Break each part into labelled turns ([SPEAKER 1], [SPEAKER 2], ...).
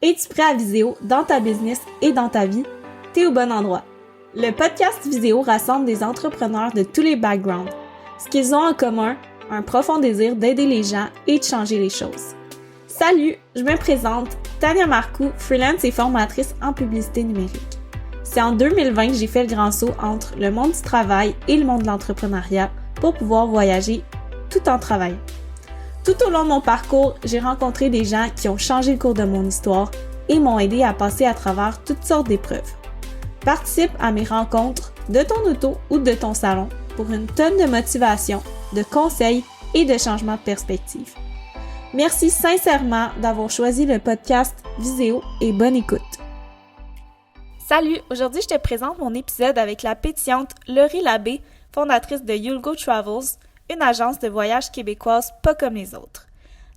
[SPEAKER 1] Es-tu prêt à Viséo dans ta business et dans ta vie? T'es au bon endroit. Le podcast Viséo rassemble des entrepreneurs de tous les backgrounds. Ce qu'ils ont en commun, un profond désir d'aider les gens et de changer les choses. Salut, je me présente, Tania Marcoux, freelance et formatrice en publicité numérique. C'est en 2020 que j'ai fait le grand saut entre le monde du travail et le monde de l'entrepreneuriat pour pouvoir voyager tout en travaillant. Tout au long de mon parcours, j'ai rencontré des gens qui ont changé le cours de mon histoire et m'ont aidé à passer à travers toutes sortes d'épreuves. Participe à mes rencontres de ton auto ou de ton salon pour une tonne de motivation, de conseils et de changements de perspective. Merci sincèrement d'avoir choisi le podcast Viséo et bonne écoute. Salut, aujourd'hui je te présente mon épisode avec la pétillante Laurie Labbé, fondatrice de You'll Go Travels, une agence de voyage québécoise pas comme les autres.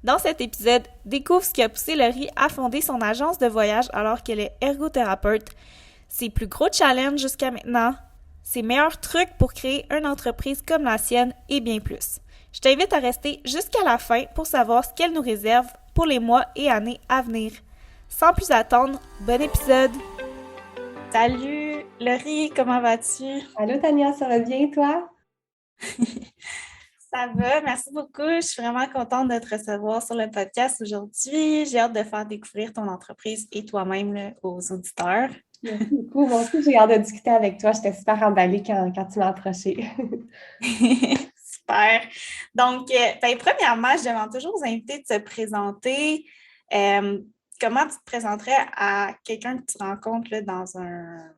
[SPEAKER 1] Dans cet épisode, découvre ce qui a poussé Laurie à fonder son agence de voyage alors qu'elle est ergothérapeute, ses plus gros challenges jusqu'à maintenant, ses meilleurs trucs pour créer une entreprise comme la sienne et bien plus. Je t'invite à rester jusqu'à la fin pour savoir ce qu'elle nous réserve pour les mois et années à venir. Sans plus attendre, bon épisode! Salut Laurie, comment vas-tu?
[SPEAKER 2] Allô Tania, ça va bien toi?
[SPEAKER 1] Ça va, merci beaucoup. Je suis vraiment contente de te recevoir sur le podcast aujourd'hui. J'ai hâte de faire découvrir ton entreprise et toi-même là, aux auditeurs.
[SPEAKER 2] Merci beaucoup. Moi aussi, j'ai hâte de discuter avec toi. J'étais super emballée quand tu m'as approchée.
[SPEAKER 1] Super. Donc, premièrement, je demande toujours aux invités de se présenter. Comment tu te présenterais à quelqu'un que tu rencontres là, dans un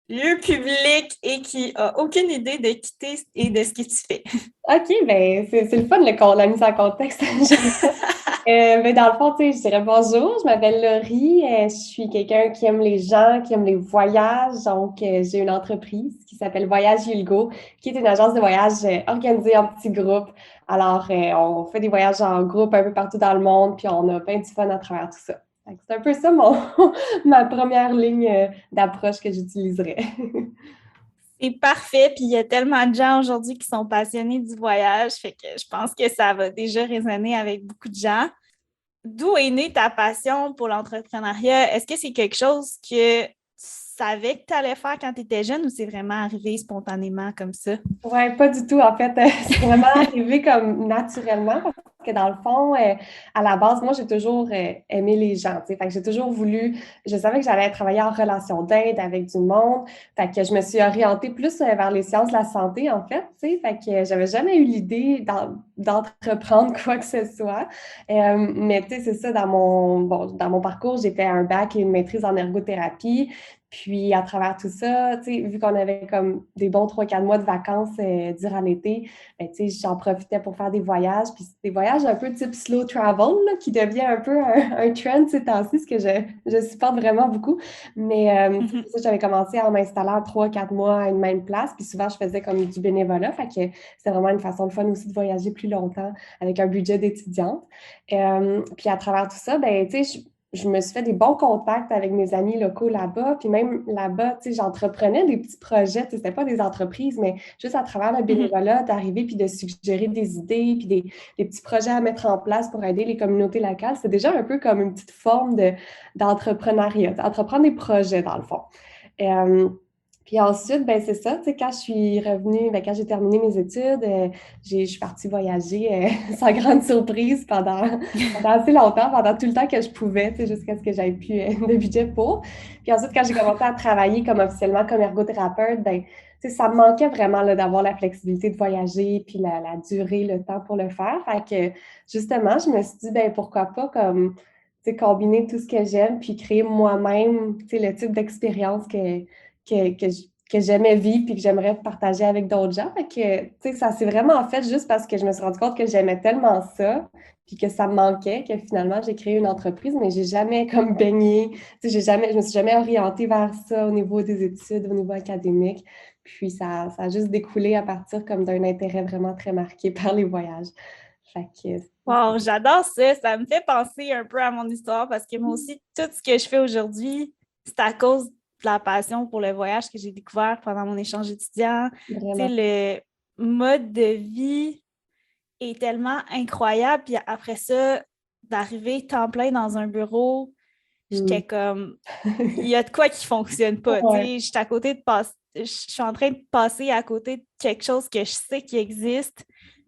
[SPEAKER 1] lieu public et qui n'a aucune idée de qui t'es et de ce que tu fais?
[SPEAKER 2] OK, ben c'est le fun la mise en contexte. Mais dans le fond, tu sais, je dirais bonjour, je m'appelle Laurie, je suis quelqu'un qui aime les gens, qui aime les voyages, donc j'ai une entreprise qui s'appelle Voyage You'll Go, qui est une agence de voyage organisée en petits groupes. Alors, on fait des voyages en groupe un peu partout dans le monde, puis on a plein de fun à travers tout ça. C'est un peu ça ma première ligne d'approche que j'utiliserais.
[SPEAKER 1] C'est parfait, puis il y a tellement de gens aujourd'hui qui sont passionnés du voyage, fait que je pense que ça va déjà résonner avec beaucoup de gens. D'où est née ta passion pour l'entrepreneuriat? Est-ce que c'est quelque chose que tu savais que tu allais faire quand tu étais jeune ou c'est vraiment arrivé spontanément comme ça?
[SPEAKER 2] Ouais, pas du tout. En fait, c'est vraiment arrivé comme naturellement parce que dans le fond, à la base, moi, j'ai toujours aimé les gens, tu sais. Fait que j'ai toujours voulu, je savais que j'allais travailler en relation d'aide avec du monde. Fait que je me suis orientée plus vers les sciences de la santé, en fait, tu sais. Fait que j'avais jamais eu l'idée d'entreprendre quoi que ce soit. Mais tu sais, c'est ça, dans mon parcours, j'ai fait un bac et une maîtrise en ergothérapie. Puis, à travers tout ça, tu sais, vu qu'on avait comme des bons 3-4 mois de vacances durant l'été, ben, tu sais, j'en profitais pour faire des voyages. Puis, des voyages un peu type slow travel, là, qui devient un peu un trend ces temps-ci, ce que je supporte vraiment beaucoup. Mais, tu sais, ça, j'avais commencé à m'installer en 3-4 mois à une même place. Puis, souvent, je faisais comme du bénévolat. Fait que c'était vraiment une façon de fun aussi de voyager plus longtemps avec un budget d'étudiante. Puis, à travers tout ça, ben, tu sais, je me suis fait des bons contacts avec mes amis locaux là-bas. Puis même là-bas, tu sais, j'entreprenais des petits projets. Tu sais, c'était pas des entreprises, mais juste à travers le bénévolat, d'arriver puis de suggérer des idées puis des petits projets à mettre en place pour aider les communautés locales. C'est déjà un peu comme une petite forme d'entrepreneuriat, entreprendre des projets dans le fond. Puis ensuite, ben c'est ça, tu sais, quand je suis revenue, ben quand j'ai terminé mes études, je suis partie voyager sans grande surprise pendant assez longtemps, pendant tout le temps que je pouvais, tu sais, jusqu'à ce que j'aie plus de budget pour. Puis ensuite, quand j'ai commencé à travailler comme officiellement comme ergothérapeute, ben tu sais, ça me manquait vraiment là, d'avoir la flexibilité de voyager, puis la durée, le temps pour le faire. Fait que justement, je me suis dit, ben pourquoi pas comme, tu sais, combiner tout ce que j'aime, puis créer moi-même, tu sais, le type d'expérience que j'aimais vivre puis que j'aimerais partager avec d'autres gens. Fait que, tu sais, ça s'est vraiment fait juste parce que je me suis rendu compte que j'aimais tellement ça puis que ça me manquait que finalement, j'ai créé une entreprise, mais j'ai jamais comme baigné, tu sais, je me suis jamais orientée vers ça au niveau des études, au niveau académique. Puis ça a juste découlé à partir comme d'un intérêt vraiment très marqué par les voyages. Fait que,
[SPEAKER 1] Wow, j'adore ça. Ça me fait penser un peu à mon histoire parce que moi aussi, tout ce que je fais aujourd'hui, c'est à cause de la passion pour le voyage que j'ai découvert pendant mon échange étudiant. Tu sais,
[SPEAKER 2] vraiment.
[SPEAKER 1] le mode de vie est tellement incroyable. Puis après ça, d'arriver temps plein dans un bureau, j'étais comme, il y a de quoi qui fonctionne pas, tu
[SPEAKER 2] Ouais.
[SPEAKER 1] sais, je suis en train de passer à côté de quelque chose que je sais qui existe,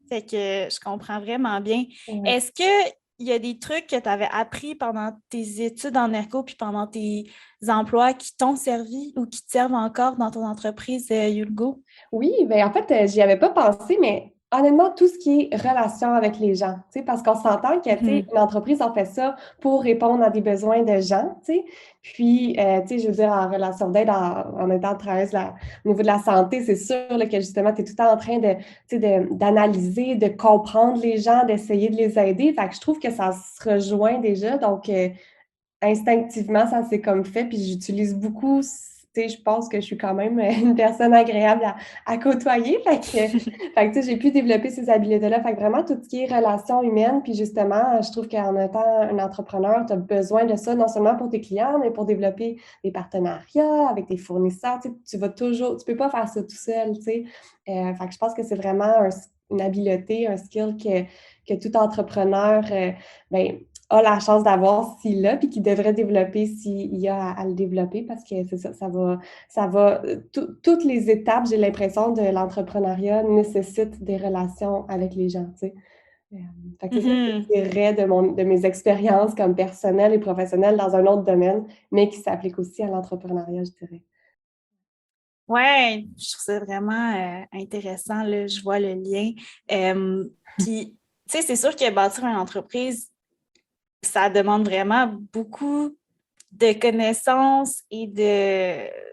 [SPEAKER 1] fait que je comprends vraiment bien.
[SPEAKER 2] Ouais.
[SPEAKER 1] Est-ce qu'il y a des trucs que tu avais appris pendant tes études en ergo puis pendant tes emplois qui t'ont servi ou qui te servent encore dans ton entreprise, Yulgo?
[SPEAKER 2] Oui, ben en fait, j'y avais pas pensé, mais honnêtement, tout ce qui est relation avec les gens, tu sais, parce qu'on s'entend que, tu sais,
[SPEAKER 1] Mhm.
[SPEAKER 2] une entreprise, on fait ça pour répondre à des besoins de gens, tu sais. Puis, tu sais, je veux dire, en relation d'aide, en étant travailleuse au niveau de la santé, c'est sûr là, que justement, tu es tout le temps en train de, tu sais, d'analyser, de comprendre les gens, d'essayer de les aider. Fait que je trouve que ça se rejoint déjà. Donc, instinctivement, ça s'est comme fait, puis j'utilise beaucoup, tu sais, je pense que je suis quand même une personne agréable à côtoyer, fait que, tu sais, j'ai pu développer ces habiletés-là, fait que vraiment tout ce qui est relations humaines, puis justement, je trouve qu'en étant un entrepreneur, tu as besoin de ça, non seulement pour tes clients, mais pour développer des partenariats avec tes fournisseurs, tu sais, tu peux pas faire ça tout seul, tu sais, fait que je pense que c'est vraiment une habileté, un skill que tout entrepreneur, ben, a la chance d'avoir s'il l'a, puis qu'il devrait développer s'il y a à le développer, parce que c'est ça, toutes les étapes, j'ai l'impression, de l'entrepreneuriat nécessitent des relations avec les gens, tu sais. Euh, Fait que c'est ça que
[SPEAKER 1] Mhm.
[SPEAKER 2] je dirais de mes expériences comme personnelles et professionnelles dans un autre domaine, mais qui s'applique aussi à l'entrepreneuriat, je dirais.
[SPEAKER 1] Ouais, je trouve ça vraiment intéressant, là, je vois le lien. Puis, tu sais, c'est sûr que bâtir une entreprise, ça demande vraiment beaucoup de connaissances et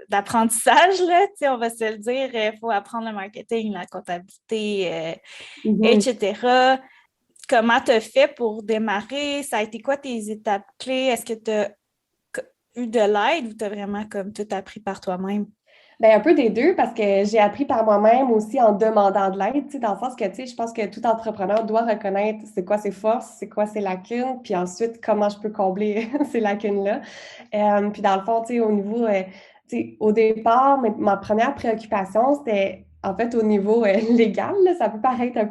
[SPEAKER 1] d'apprentissage, là, tu sais, on va se le dire, il faut apprendre le marketing, la comptabilité,
[SPEAKER 2] Mhm.
[SPEAKER 1] etc. Comment tu as fait pour démarrer? Ça a été quoi tes étapes clés? Est-ce que tu as eu de l'aide ou tu as vraiment comme tout appris par toi-même?
[SPEAKER 2] Ben, un peu des deux, parce que j'ai appris par moi-même aussi en demandant de l'aide, tu sais, dans le sens que, tu sais, je pense que tout entrepreneur doit reconnaître c'est quoi ses forces, c'est quoi ses lacunes, puis ensuite, comment je peux combler ces lacunes-là. Puis dans le fond, tu sais, au niveau, tu sais, au départ, ma première préoccupation, c'était en fait au niveau légal, là, ça peut paraître un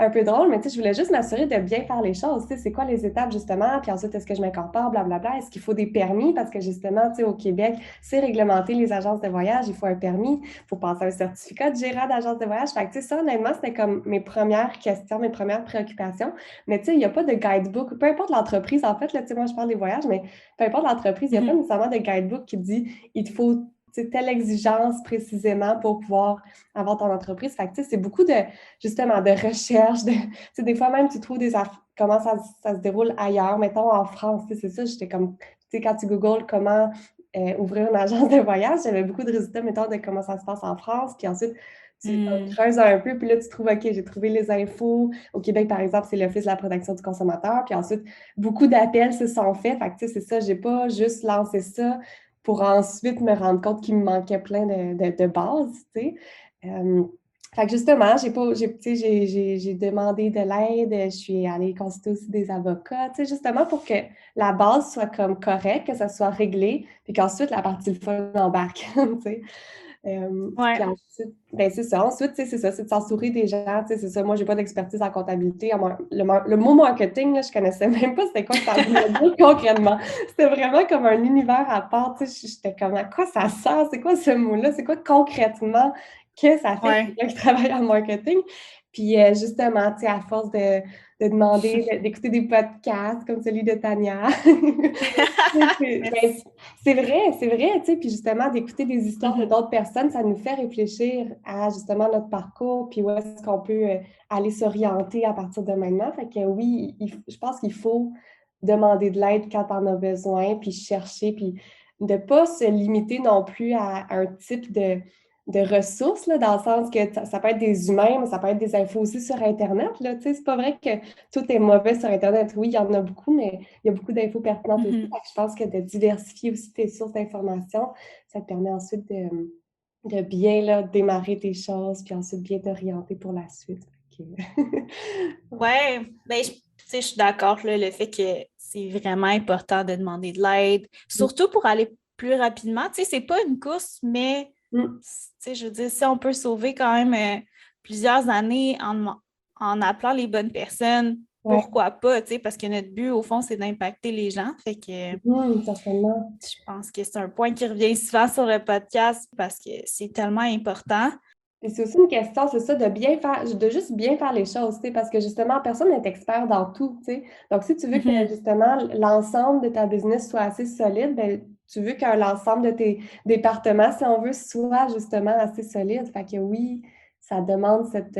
[SPEAKER 2] peu drôle, mais tu sais, je voulais juste m'assurer de bien faire les choses, tu sais, c'est quoi les étapes justement, puis ensuite, est-ce que je m'incorpore, blablabla, est-ce qu'il faut des permis, parce que justement, tu sais, au Québec, c'est réglementé les agences de voyage, il faut un permis, il faut passer un certificat de gérant d'agence de voyage, fait que tu sais, ça, honnêtement, c'était comme mes premières questions, mes premières préoccupations, mais tu sais, il n'y a pas de guidebook, peu importe l'entreprise, en fait, là, tu sais, moi, je parle des voyages, mais peu importe l'entreprise, il n'y a pas
[SPEAKER 1] Mhm.
[SPEAKER 2] nécessairement de guidebook qui dit il te faut telle exigence précisément pour pouvoir avoir ton entreprise. Fait que, tu sais, c'est beaucoup de, justement, de recherche. Des fois même, tu trouves comment ça se déroule ailleurs. Mettons, en France, tu sais, c'est ça, j'étais comme, tu sais, quand tu googles comment ouvrir une agence de voyage, j'avais beaucoup de résultats, mettons, de comment ça se passe en France. Puis ensuite, tu
[SPEAKER 1] Mm.
[SPEAKER 2] creuses un peu, puis là, tu trouves, OK, j'ai trouvé les infos. Au Québec, par exemple, c'est l'Office de la protection du consommateur. Puis ensuite, beaucoup d'appels se sont faits. Fait que, tu sais, c'est ça, j'ai pas juste lancé ça pour ensuite me rendre compte qu'il me manquait plein de bases, tu sais. Euh, Fait que justement, tu sais, j'ai demandé de l'aide, je suis allée consulter aussi des avocats, tu sais, justement pour que la base soit comme correcte, que ça soit réglé, puis qu'ensuite la partie le fun embarque, tu sais. Puis
[SPEAKER 1] Ouais.
[SPEAKER 2] ensuite, ben c'est ça. Ensuite, tu sais, c'est ça, c'est de s'entourer des gens, tu sais, c'est ça. Moi, j'ai pas d'expertise en comptabilité. Le mot marketing, là, je connaissais même pas c'était quoi que ça voulait dire concrètement. C'était vraiment comme un univers à part, tu sais. J'étais comme, à quoi ça sert? C'est quoi ce mot-là? C'est quoi concrètement que ça fait
[SPEAKER 1] Ouais.
[SPEAKER 2] quelqu'un qui travaille en marketing? Puis justement, tu sais, à force de demander, d'écouter des podcasts comme celui de Tania, ben,
[SPEAKER 1] Merci.
[SPEAKER 2] c'est vrai, tu sais, puis justement, d'écouter des histoires de
[SPEAKER 1] Mhm.
[SPEAKER 2] d'autres personnes, ça nous fait réfléchir à justement notre parcours, puis où est-ce qu'on peut aller s'orienter à partir de maintenant. Fait que oui, je pense qu'il faut demander de l'aide quand on a besoin, puis chercher, puis de ne pas se limiter non plus à un type de ressources, là, dans le sens que ça peut être des humains, mais ça peut être des infos aussi sur Internet, là, tu sais, c'est pas vrai que tout est mauvais sur Internet. Oui, il y en a beaucoup, mais il y a beaucoup d'infos pertinentes aussi. Fait
[SPEAKER 1] Mhm.
[SPEAKER 2] que je pense que de diversifier aussi tes sources d'informations, ça te permet ensuite de bien là, démarrer tes choses, puis ensuite bien t'orienter pour la suite. Fait que- Ouais.
[SPEAKER 1] Ouais, ben, tu sais, je suis d'accord, là, le fait que c'est vraiment important de demander de l'aide, surtout pour aller plus rapidement. Tu sais, c'est pas une course, mais
[SPEAKER 2] Mm.
[SPEAKER 1] tu sais, je veux dire, si on peut sauver quand même plusieurs années en appelant les bonnes personnes,
[SPEAKER 2] Ouais.
[SPEAKER 1] pourquoi pas, tu sais, parce que notre but, au fond, c'est d'impacter les gens. Fait que
[SPEAKER 2] Certainement.
[SPEAKER 1] je pense que c'est un point qui revient souvent sur le podcast parce que c'est tellement important.
[SPEAKER 2] Et c'est aussi une question, c'est ça, de bien faire, de juste bien faire les choses, tu sais, parce que justement, personne n'est expert dans tout, tu sais. Donc, si tu veux que
[SPEAKER 1] Mhm.
[SPEAKER 2] justement l'ensemble de ta business soit assez solide, ben, tu veux que l'ensemble de tes départements, si on veut, soit justement assez solide. Fait que oui, ça demande cet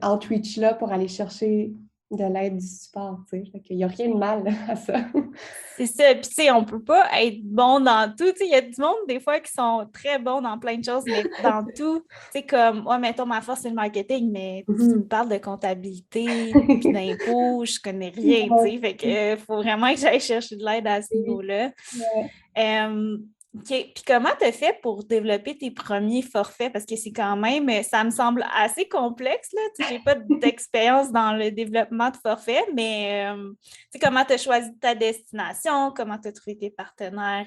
[SPEAKER 2] outreach-là pour aller chercher de l'aide, du support, tu sais. Fait qu'il n'y a rien de mal à ça.
[SPEAKER 1] C'est ça. Puis, tu sais, on peut pas être bon dans tout. Tu sais, il y a du monde, des fois, qui sont très bons dans plein de choses, mais dans tout, tu sais, comme, ouais, mettons, ma force, c'est le marketing, mais tu me
[SPEAKER 2] Mhm.
[SPEAKER 1] parles de comptabilité puis d'impôts, je connais rien, tu sais. Fait que, faut vraiment que j'aille chercher de l'aide à ce niveau-là.
[SPEAKER 2] Ouais.
[SPEAKER 1] OK. Puis comment tu as fait pour développer tes premiers forfaits? Parce que c'est quand même, ça me semble assez complexe, là. Tu sais, j'ai pas d'expérience dans le développement de forfaits, mais tu sais, comment tu as choisi ta destination, comment tu as trouvé tes partenaires,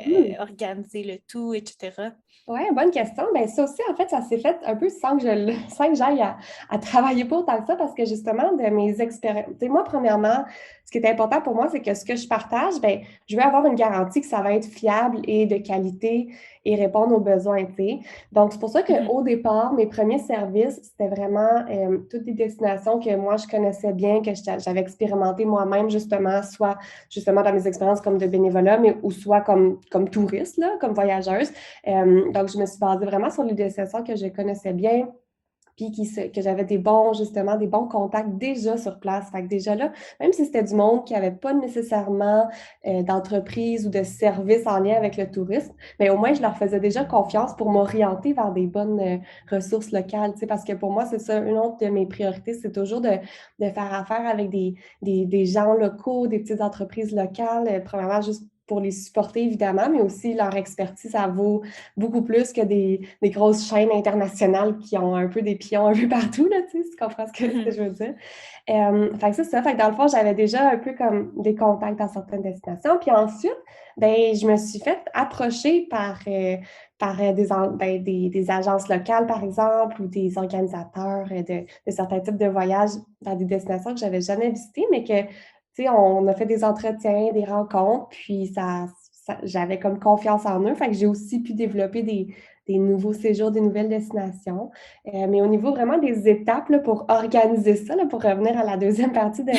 [SPEAKER 2] Mhm.
[SPEAKER 1] organisé le tout, etc.
[SPEAKER 2] Oui, bonne question. Ben, ça aussi, en fait, ça s'est fait un peu sans que sans que j'aille à travailler pour tant que ça, parce que justement, de mes expériences. Tu sais, moi, premièrement, ce qui est important pour moi, c'est que ce que je partage, ben, je veux avoir une garantie que ça va être fiable et de qualité et répondre aux besoins, tu sais. Donc, c'est pour ça
[SPEAKER 1] Mhm.
[SPEAKER 2] qu'au départ, mes premiers services, c'était vraiment toutes des destinations que moi, je connaissais bien, que j'avais expérimenté moi-même, justement, soit justement dans mes expériences comme de bénévolat, mais ou soit comme touriste, là, comme voyageuse. Donc, je me suis basée vraiment sur les destinations que je connaissais bien, puis que j'avais justement, des bons contacts déjà sur place. Fait que déjà là, même si c'était du monde qui n'avait pas nécessairement d'entreprise ou de service en lien avec le tourisme, mais au moins, je leur faisais déjà confiance pour m'orienter vers des bonnes ressources locales, tu sais, parce que pour moi, c'est ça, une autre de mes priorités, c'est toujours de faire affaire avec des gens locaux, des petites entreprises locales, premièrement, juste pour les supporter, évidemment, mais aussi leur expertise, ça vaut beaucoup plus que des grosses chaînes internationales qui ont un peu des pions un peu partout, là, tu sais, si tu comprends ce que je veux dire. Fait que c'est ça. Fait que dans le fond, j'avais déjà un peu comme des contacts dans certaines destinations. Puis ensuite, ben, je me suis fait approcher par des agences locales, par exemple, ou des organisateurs de certains types de voyages dans des destinations que j'avais jamais visitées, mais que, tu sais, on a fait des entretiens, des rencontres, puis j'avais comme confiance en eux. Fait que j'ai aussi pu développer des nouveaux séjours, des nouvelles destinations. Mais au niveau vraiment des étapes là, pour organiser ça, là, pour revenir à la deuxième partie de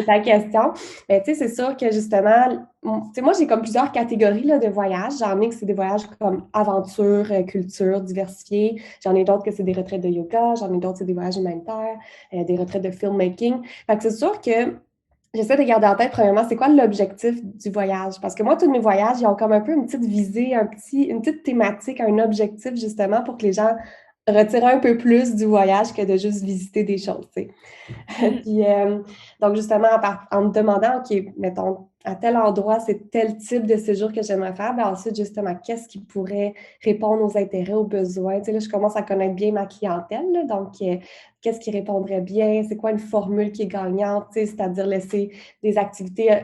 [SPEAKER 2] ta question, ben, tu sais, c'est sûr que justement, tu sais, moi, j'ai comme plusieurs catégories là, de voyages. J'en ai que c'est des voyages comme aventure, culture, diversifiés. J'en ai d'autres que c'est des retraites de yoga. J'en ai d'autres, c'est des voyages humanitaires, des retraites de filmmaking. Fait que c'est sûr que j'essaie de garder en tête, premièrement, c'est quoi l'objectif du voyage? Parce que moi, tous mes voyages, ils ont comme un peu une petite visée, une petite thématique, un objectif, justement, pour que les gens retirent un peu plus du voyage que de juste visiter des choses, tu sais.
[SPEAKER 1] Mhm.
[SPEAKER 2] Puis, donc, justement, en me demandant, OK, mettons, à tel endroit, c'est tel type de séjour que j'aimerais faire, ben ensuite, justement, qu'est-ce qui pourrait répondre aux intérêts, aux besoins? Tu sais, là, je commence à connaître bien ma clientèle, là, donc, qu'est-ce qui répondrait bien? C'est quoi une formule qui est gagnante? Tu sais, c'est-à-dire laisser des activités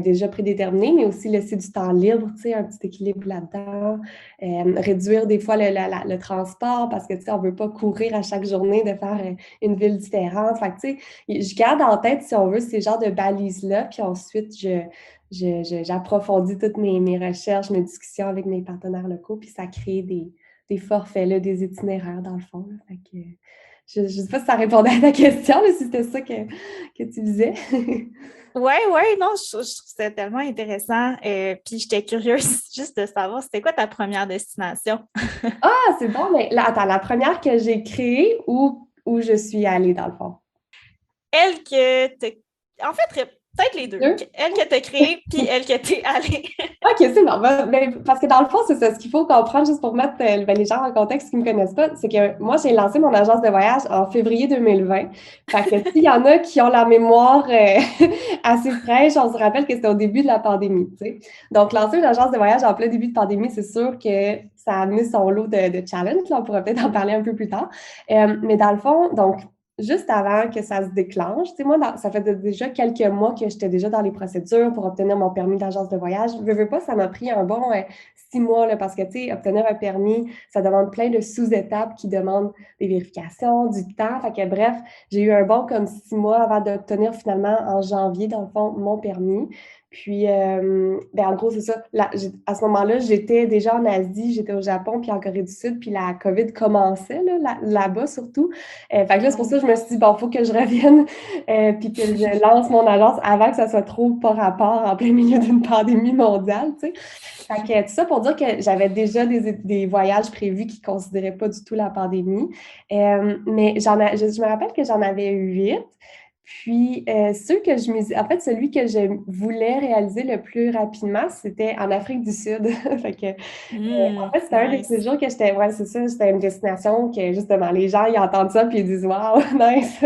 [SPEAKER 2] déjà prédéterminées, mais aussi laisser du temps libre, tu sais, un petit équilibre là-dedans. Réduire des fois le transport parce que, tu sais, on ne veut pas courir à chaque journée de faire une ville différente. Fait que, tu sais, je garde en tête, si on veut, ces genres de balises-là, puis ensuite, j'approfondis toutes mes recherches, mes discussions avec mes partenaires locaux, puis ça crée des forfaits, là, des itinéraires, dans le fond, là. Fait que, je ne sais pas si ça répondait à ta question, là, si c'était ça que tu disais.
[SPEAKER 1] Ouais, non, je trouve ça tellement intéressant. Puis j'étais curieuse juste de savoir, c'était quoi ta première destination?
[SPEAKER 2] Ah, c'est bon, mais là, attends, la première que j'ai créée ou où je suis allée, dans le fond?
[SPEAKER 1] Elle que t'as... En fait, peut-être les deux.
[SPEAKER 2] Deux?
[SPEAKER 1] Elle que t'as créée, puis elle que t'es allée.
[SPEAKER 2] OK, c'est bon. Ben, parce que dans le fond, c'est ça. Ce qu'il faut comprendre, juste pour mettre ben, les gens en contexte qui ne me connaissent pas, c'est que moi, j'ai lancé mon agence de voyage en février 2020. Fait que s'il y en a qui ont la mémoire assez fraîche, on se rappelle que c'était au début de la pandémie, tu sais. Donc, lancer une agence de voyage en plein début de pandémie, c'est sûr que ça a amené son lot de challenges. Là, on pourra peut-être en parler un peu plus tard. Mais dans le fond, donc, juste avant que ça se déclenche. Tu sais, moi, ça fait déjà quelques mois que j'étais déjà dans les procédures pour obtenir mon permis d'agence de voyage. Veux pas, ça m'a pris un bon 6 mois, là, parce que, tu sais, obtenir un permis, ça demande plein de sous-étapes qui demandent des vérifications, du temps. Fait que, bref, j'ai eu un bon comme 6 mois avant d'obtenir finalement en janvier, dans le fond, mon permis. Puis, en gros, c'est ça. À ce moment-là, j'étais déjà en Asie, j'étais au Japon, puis en Corée du Sud, puis la COVID commençait, là-bas surtout. Fait que là, c'est pour ça que je me suis dit, bon, il faut que je revienne, puis que je lance mon agence avant que ça soit trop pas rapport en plein milieu d'une pandémie mondiale, tu sais. Fait que tout ça pour dire que j'avais déjà des voyages prévus qui ne considéraient pas du tout la pandémie. Mais je me rappelle que j'en avais eu 8. Puis, en fait, celui que je voulais réaliser le plus rapidement, c'était en Afrique du Sud. Fait que, en fait, c'était un des
[SPEAKER 1] Nice.
[SPEAKER 2] séjours que ouais, c'est ça, c'était une destination que, justement, les gens, ils entendent ça puis ils disent, waouh, nice!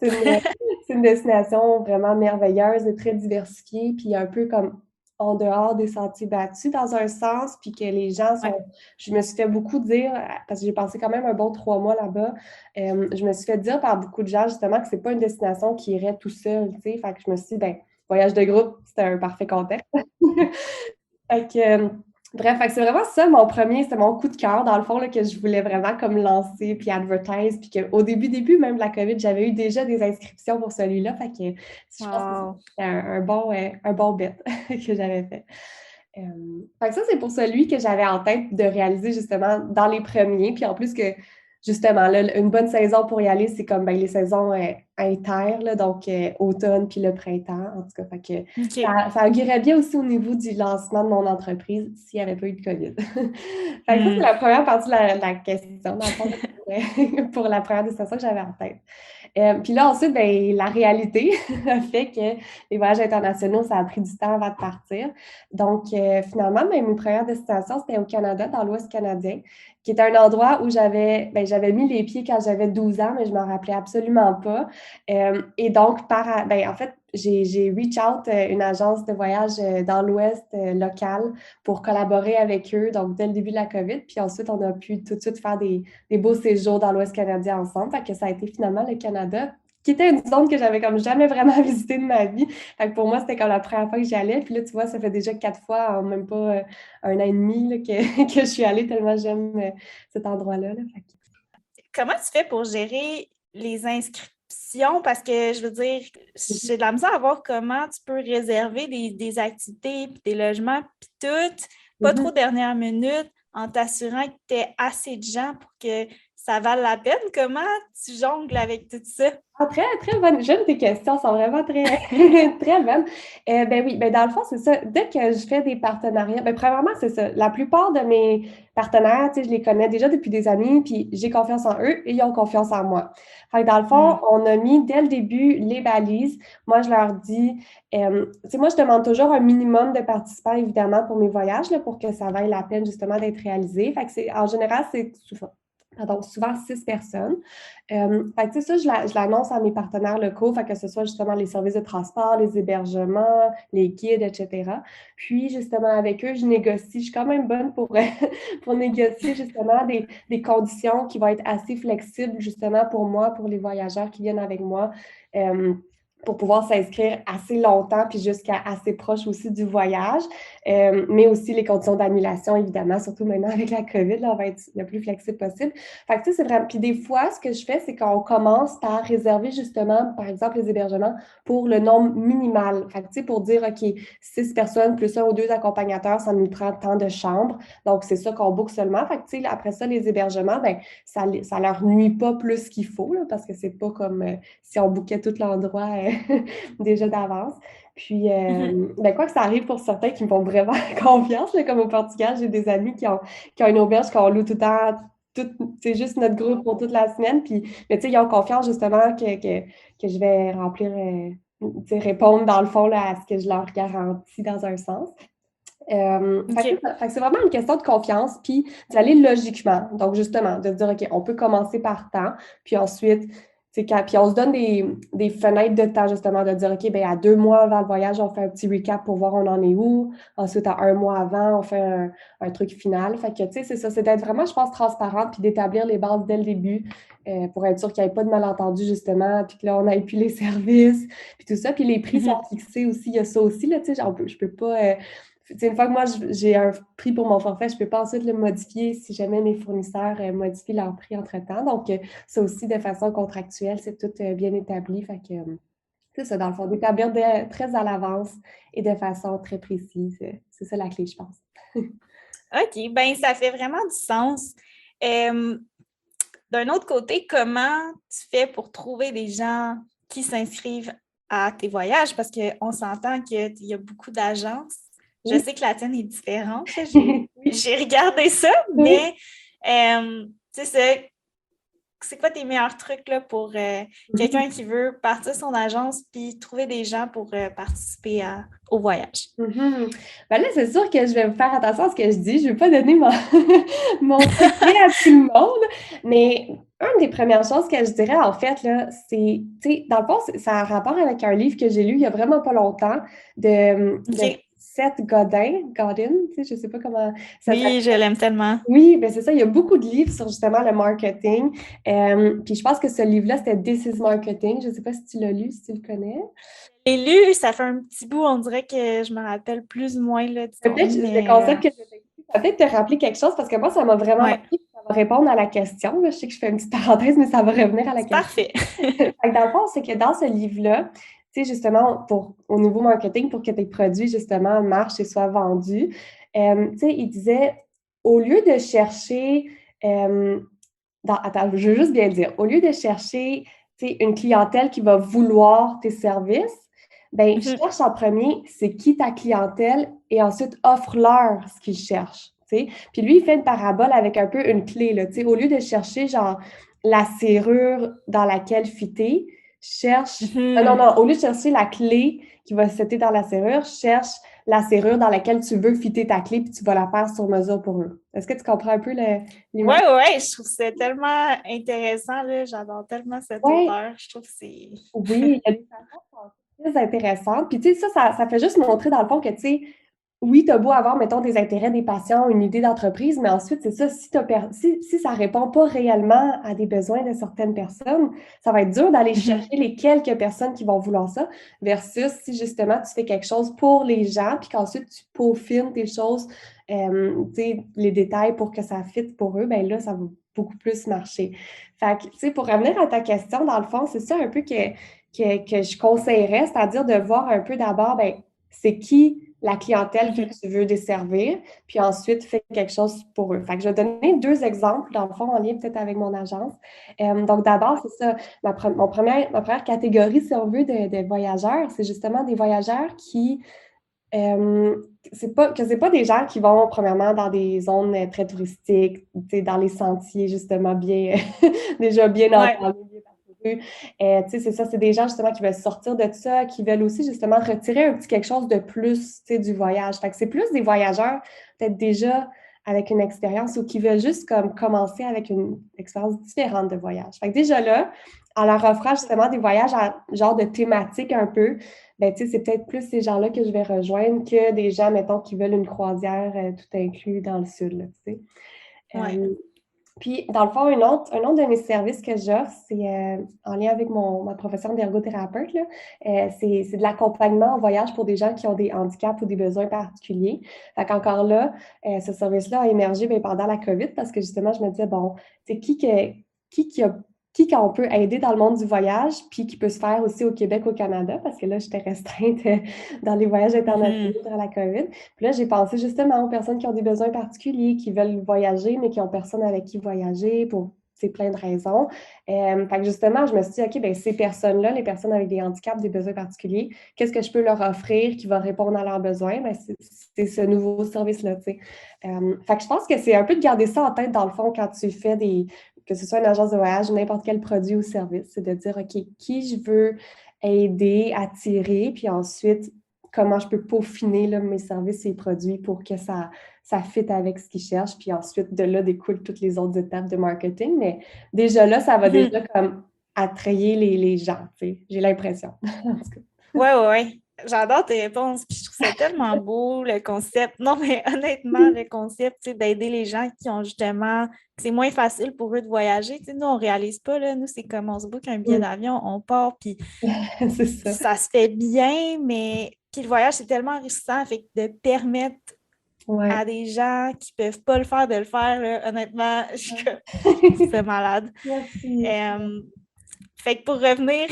[SPEAKER 2] C'est une, c'est une destination vraiment merveilleuse et très diversifiée, puis un peu comme en dehors des sentiers battus dans un sens, puis que les gens
[SPEAKER 1] Ouais.
[SPEAKER 2] sont... Je me suis fait beaucoup dire, parce que j'ai passé quand même un bon 3 mois là-bas, je me suis fait dire par beaucoup de gens, justement, que c'est pas une destination qui irait tout seul, tu sais. Fait que je me suis dit, ben, voyage de groupe, c'était un parfait contexte. Fait que, bref, fait que c'est vraiment ça, c'était mon coup de cœur, dans le fond, là, que je voulais vraiment comme lancer, puis advertise, puis qu'au début même de la COVID, j'avais eu déjà des inscriptions pour celui-là, fait que je pense que
[SPEAKER 1] Wow.
[SPEAKER 2] c'était un bon bet que j'avais fait. Fait que ça, c'est pour celui que j'avais en tête de réaliser justement dans les premiers, puis en plus que justement, là, une bonne saison pour y aller, c'est comme les saisons inter, là, donc automne puis le printemps, en tout cas. Fait que
[SPEAKER 1] OK.
[SPEAKER 2] ça augurait bien aussi au niveau du lancement de mon entreprise s'il n'y avait pas eu de COVID. Fait que ça, c'est
[SPEAKER 1] Hmm.
[SPEAKER 2] la première partie de la question, dans le fond, pour la première destination que j'avais en tête. Puis là, ensuite, la réalité a fait que les voyages internationaux, ça a pris du temps avant de partir. Donc, finalement, mes premières destinations, c'était au Canada, dans l'Ouest canadien, qui était un endroit où j'avais mis les pieds quand j'avais 12 ans, mais je m'en rappelais absolument pas. Et donc, en fait, j'ai reach out une agence de voyage dans l'Ouest local pour collaborer avec eux, donc dès le début de la COVID. Puis ensuite, on a pu tout de suite faire des beaux séjours dans l'Ouest canadien ensemble. Fait que ça a été finalement le Canada, qui était une zone que j'avais comme jamais vraiment visitée de ma vie. Fait que pour moi, c'était comme la première fois que j'y allais. Puis là, tu vois, ça fait déjà 4 fois en même pas un an et demi là, que je suis allée tellement j'aime cet endroit-là. Fait que...
[SPEAKER 1] Comment tu fais pour gérer les inscriptions? Parce que, je veux dire, j'ai de la misère à voir comment tu peux réserver des activités, puis des logements, puis tout, pas trop
[SPEAKER 2] Mhm.
[SPEAKER 1] dernière minute, en t'assurant que tu aies assez de gens pour que ça vale la peine. Comment tu jongles avec tout ça?
[SPEAKER 2] Ah, très, très bonne. J'aime tes questions, sont vraiment très, très bonnes. Oui, dans le fond, c'est ça. Dès que je fais des partenariats, premièrement, c'est ça. La plupart de mes partenaires, tu sais, je les connais déjà depuis des années, puis j'ai confiance en eux et ils ont confiance en moi. Fait que dans le fond,
[SPEAKER 1] Hmm.
[SPEAKER 2] on a mis dès le début les balises. Moi, je leur dis, tu sais, moi, je demande toujours un minimum de participants, évidemment, pour mes voyages, là, pour que ça vaille la peine, justement, d'être réalisé. Fait que en général, c'est souvent 6 personnes. Fait que, tu sais, ça, je l'annonce à mes partenaires locaux, fait que ce soit justement les services de transport, les hébergements, les guides, etc. Puis, justement, avec eux, je négocie. Je suis quand même bonne pour, pour négocier justement des conditions qui vont être assez flexibles, justement, pour moi, pour les voyageurs qui viennent avec moi. Pour pouvoir s'inscrire assez longtemps, puis jusqu'à assez proche aussi du voyage, mais aussi les conditions d'annulation, évidemment, surtout maintenant avec la COVID, là, on va être le plus flexible possible. Fait que tu sais, c'est vraiment... Puis des fois, ce que je fais, c'est qu'on commence par réserver justement, par exemple, les hébergements pour le nombre minimal. Fait que tu sais, pour dire, OK, 6 personnes plus 1 ou 2 accompagnateurs, ça nous prend tant de chambres. Donc, c'est ça qu'on book seulement. Fait que tu sais, après ça, les hébergements, ça leur nuit pas plus qu'il faut, là, parce que c'est pas comme si on bookait tout l'endroit déjà d'avance. Puis, quoi que ça arrive pour certains qui me font vraiment confiance, là, comme au Portugal, j'ai des amis qui ont une auberge qu'on loue tout le temps, c'est juste notre groupe pour toute la semaine. Puis, mais tu sais, ils ont confiance justement que je vais remplir, tu sais, répondre dans le fond là, à ce que je leur garantis dans un sens.
[SPEAKER 1] OK.
[SPEAKER 2] Fait que c'est vraiment une question de confiance, puis d'y aller logiquement. Donc, justement, de se dire, OK, on peut commencer par temps, puis ensuite, tu Puis on se donne des fenêtres de temps, justement, de dire, OK, bien, à 2 mois avant le voyage, on fait un petit recap pour voir on en est où. Ensuite, à 1 mois avant, on fait un truc final. Fait que, tu sais, c'est ça, c'est d'être vraiment, je pense, transparente, puis d'établir les bases dès le début pour être sûr qu'il n'y ait pas de malentendu, justement, puis que là, on n'aille plus les services, puis tout ça. Puis les prix sont fixés aussi, il y a ça aussi, là, tu sais, je peux pas... une fois que moi, j'ai un prix pour mon forfait, je ne peux pas ensuite le modifier si jamais mes fournisseurs modifient leur prix entre-temps. Donc, ça aussi, de façon contractuelle, c'est tout bien établi. Fait que c'est ça, dans le fond, d'établir très à l'avance et de façon très précise. C'est ça la clé, je pense.
[SPEAKER 1] OK, bien, ça fait vraiment du sens. D'un autre côté, comment tu fais pour trouver des gens qui s'inscrivent à tes voyages? Parce qu'on s'entend qu'il y a beaucoup d'agences. Je sais que la tienne est différente. J'ai regardé ça, mais tu sais, c'est quoi tes meilleurs trucs là, pour quelqu'un qui veut partir son agence puis trouver des gens pour participer au voyage?
[SPEAKER 2] Ben là, c'est sûr que je vais faire attention à ce que je dis. Je ne vais pas donner mon secret à tout le monde, mais une des premières choses que je dirais, en fait, là, c'est, tu sais, dans le fond, ça a rapport avec un livre que j'ai lu il n'y a vraiment pas longtemps de Seth Godin, tu sais, je ne sais pas comment ça s'appelle.
[SPEAKER 1] Oui, je l'aime tellement.
[SPEAKER 2] Oui, ben c'est ça. Il y a beaucoup de livres sur justement le marketing. Puis je pense que ce livre-là, c'était This is Marketing. Je ne sais pas si tu l'as lu, si tu le connais.
[SPEAKER 1] Je l'ai lu, ça fait un petit bout, on dirait que je me rappelle plus ou moins. Là,
[SPEAKER 2] Peut-être le concept que ça peut te rappeler quelque chose parce que moi, ça m'a vraiment marqué. Ça va répondre à la question. Là. Je sais que je fais une petite parenthèse, mais ça va revenir à la question.
[SPEAKER 1] Parfait.
[SPEAKER 2] Dans le fond, c'est que dans ce livre-là, tu sais, justement, au niveau marketing, pour que tes produits, justement, marchent et soient vendus, tu sais, il disait, au lieu de chercher... attends, je veux juste bien dire. Au lieu de chercher, tu sais, une clientèle qui va vouloir tes services, ben cherche en premier, c'est qui ta clientèle et ensuite offre-leur ce qu'ils cherchent. T'sais. Puis lui, il fait une parabole avec un peu une clé. Là, au lieu de chercher genre la serrure dans laquelle fitter, cherche. Non, au lieu de chercher la clé qui va se setter dans la serrure, cherche la serrure dans laquelle tu veux fitter ta clé puis tu vas la faire sur mesure pour eux. Est-ce que tu comprends un peu l'image?
[SPEAKER 1] Oui, je trouve ça tellement intéressant. Là. J'adore tellement cet auteur. Je trouve que c'est...
[SPEAKER 2] Oui, il y a des façons très intéressantes. Puis, tu sais, ça fait juste montrer, dans le fond, que, tu sais, oui, tu as beau avoir, mettons, des intérêts des patients, une idée d'entreprise, mais ensuite, c'est ça, si ça ne répond pas réellement à des besoins de certaines personnes, ça va être dur d'aller chercher les quelques personnes qui vont vouloir ça, versus si, justement, tu fais quelque chose pour les gens, puis qu'ensuite, tu peaufines tes choses, tu sais, les détails pour que ça fitte pour eux, bien là, ça va beaucoup plus marcher. Fait que, tu sais, pour revenir à ta question, dans le fond, c'est ça un peu que je conseillerais, c'est-à-dire de voir un peu d'abord, ben, c'est qui la clientèle que tu veux desservir, puis ensuite, fais quelque chose pour eux. Fait que je vais donner 2 exemples, dans le fond, en lien peut-être avec mon agence. Donc, d'abord, c'est ça, ma première catégorie, si on veut, de voyageurs, c'est justement des voyageurs qui... c'est pas des gens qui vont, premièrement, dans des zones très touristiques, dans les sentiers, justement, bien déjà bien entendus, c'est ça, c'est des gens justement qui veulent sortir de ça, qui veulent aussi justement retirer un petit quelque chose de plus du voyage. Fait que c'est plus des voyageurs peut-être déjà avec une expérience ou qui veulent juste comme commencer avec une expérience différente de voyage. Fait que déjà là, en leur offrant justement des voyages à genre de thématique un peu, ben c'est peut-être plus ces gens-là que je vais rejoindre que des gens, mettons, qui veulent une croisière tout inclus dans le sud, là, tu sais. Puis, dans le fond, un autre de mes services que j'offre, c'est en lien avec ma profession d'ergothérapeute, c'est de l'accompagnement en voyage pour des gens qui ont des handicaps ou des besoins particuliers. Fait qu'encore là, ce service-là a émergé pendant la COVID parce que justement, je me disais, bon, c'est qui qu'on peut aider dans le monde du voyage, puis qui peut se faire aussi au Québec, au Canada, parce que là, j'étais restreinte dans les voyages internationaux durant la COVID. Puis là, j'ai pensé justement aux personnes qui ont des besoins particuliers, qui veulent voyager, mais qui n'ont personne avec qui voyager pour plein de raisons. Fait que justement, je me suis dit, OK, bien, ces personnes-là, les personnes avec des handicaps, des besoins particuliers, qu'est-ce que je peux leur offrir qui va répondre à leurs besoins? Bien, c'est ce nouveau service-là, tu sais. Fait que je pense que c'est un peu de garder ça en tête, dans le fond, quand tu fais que ce soit une agence de voyage, n'importe quel produit ou service, c'est de dire, OK, qui je veux aider, attirer, puis ensuite, comment je peux peaufiner là, mes services et produits pour que ça fitte avec ce qu'ils cherchent, puis ensuite, de là, découlent toutes les autres étapes de marketing, mais déjà là, ça va déjà comme attrayer les gens, tu sais, j'ai l'impression. En tout cas.
[SPEAKER 1] Ouais. J'adore tes réponses, puis je trouve ça tellement beau, le concept. Non, mais honnêtement, le concept, tu sais, d'aider les gens qui ont justement, que c'est moins facile pour eux de voyager. Tu sais, nous, on réalise pas, là. Nous, c'est comme on se book un billet
[SPEAKER 2] Mm.
[SPEAKER 1] d'avion, on part, puis
[SPEAKER 2] C'est ça.
[SPEAKER 1] ça se fait bien, mais puis le voyage, c'est tellement enrichissant, fait que de permettre
[SPEAKER 2] Ouais.
[SPEAKER 1] à des gens qui peuvent pas le faire de le faire, là, honnêtement, je trouve ça malade.
[SPEAKER 2] Merci.
[SPEAKER 1] Euh, Fait que pour revenir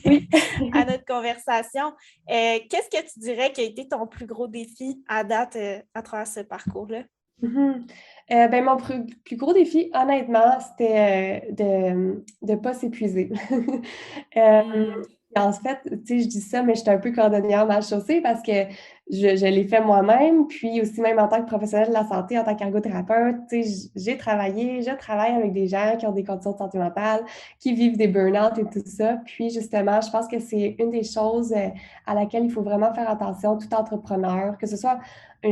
[SPEAKER 2] Oui.
[SPEAKER 1] à notre conversation, qu'est-ce que tu dirais qui a été ton plus gros défi à date à travers ce parcours-là?
[SPEAKER 2] Mhm. Ben, mon plus gros défi, honnêtement, c'était de ne pas s'épuiser. Euh,
[SPEAKER 1] Hmm.
[SPEAKER 2] En fait, tu sais, je dis ça, mais j'étais un peu cordonnière mal chaussée parce que je l'ai fait moi-même, puis aussi même en tant que professionnelle de la santé, en tant qu'ergothérapeute, tu sais, je travaille avec des gens qui ont des conditions de santé mentale, qui vivent des burn-out et tout ça. Puis justement, je pense que c'est une des choses à laquelle il faut vraiment faire attention, tout entrepreneur, que ce soit tu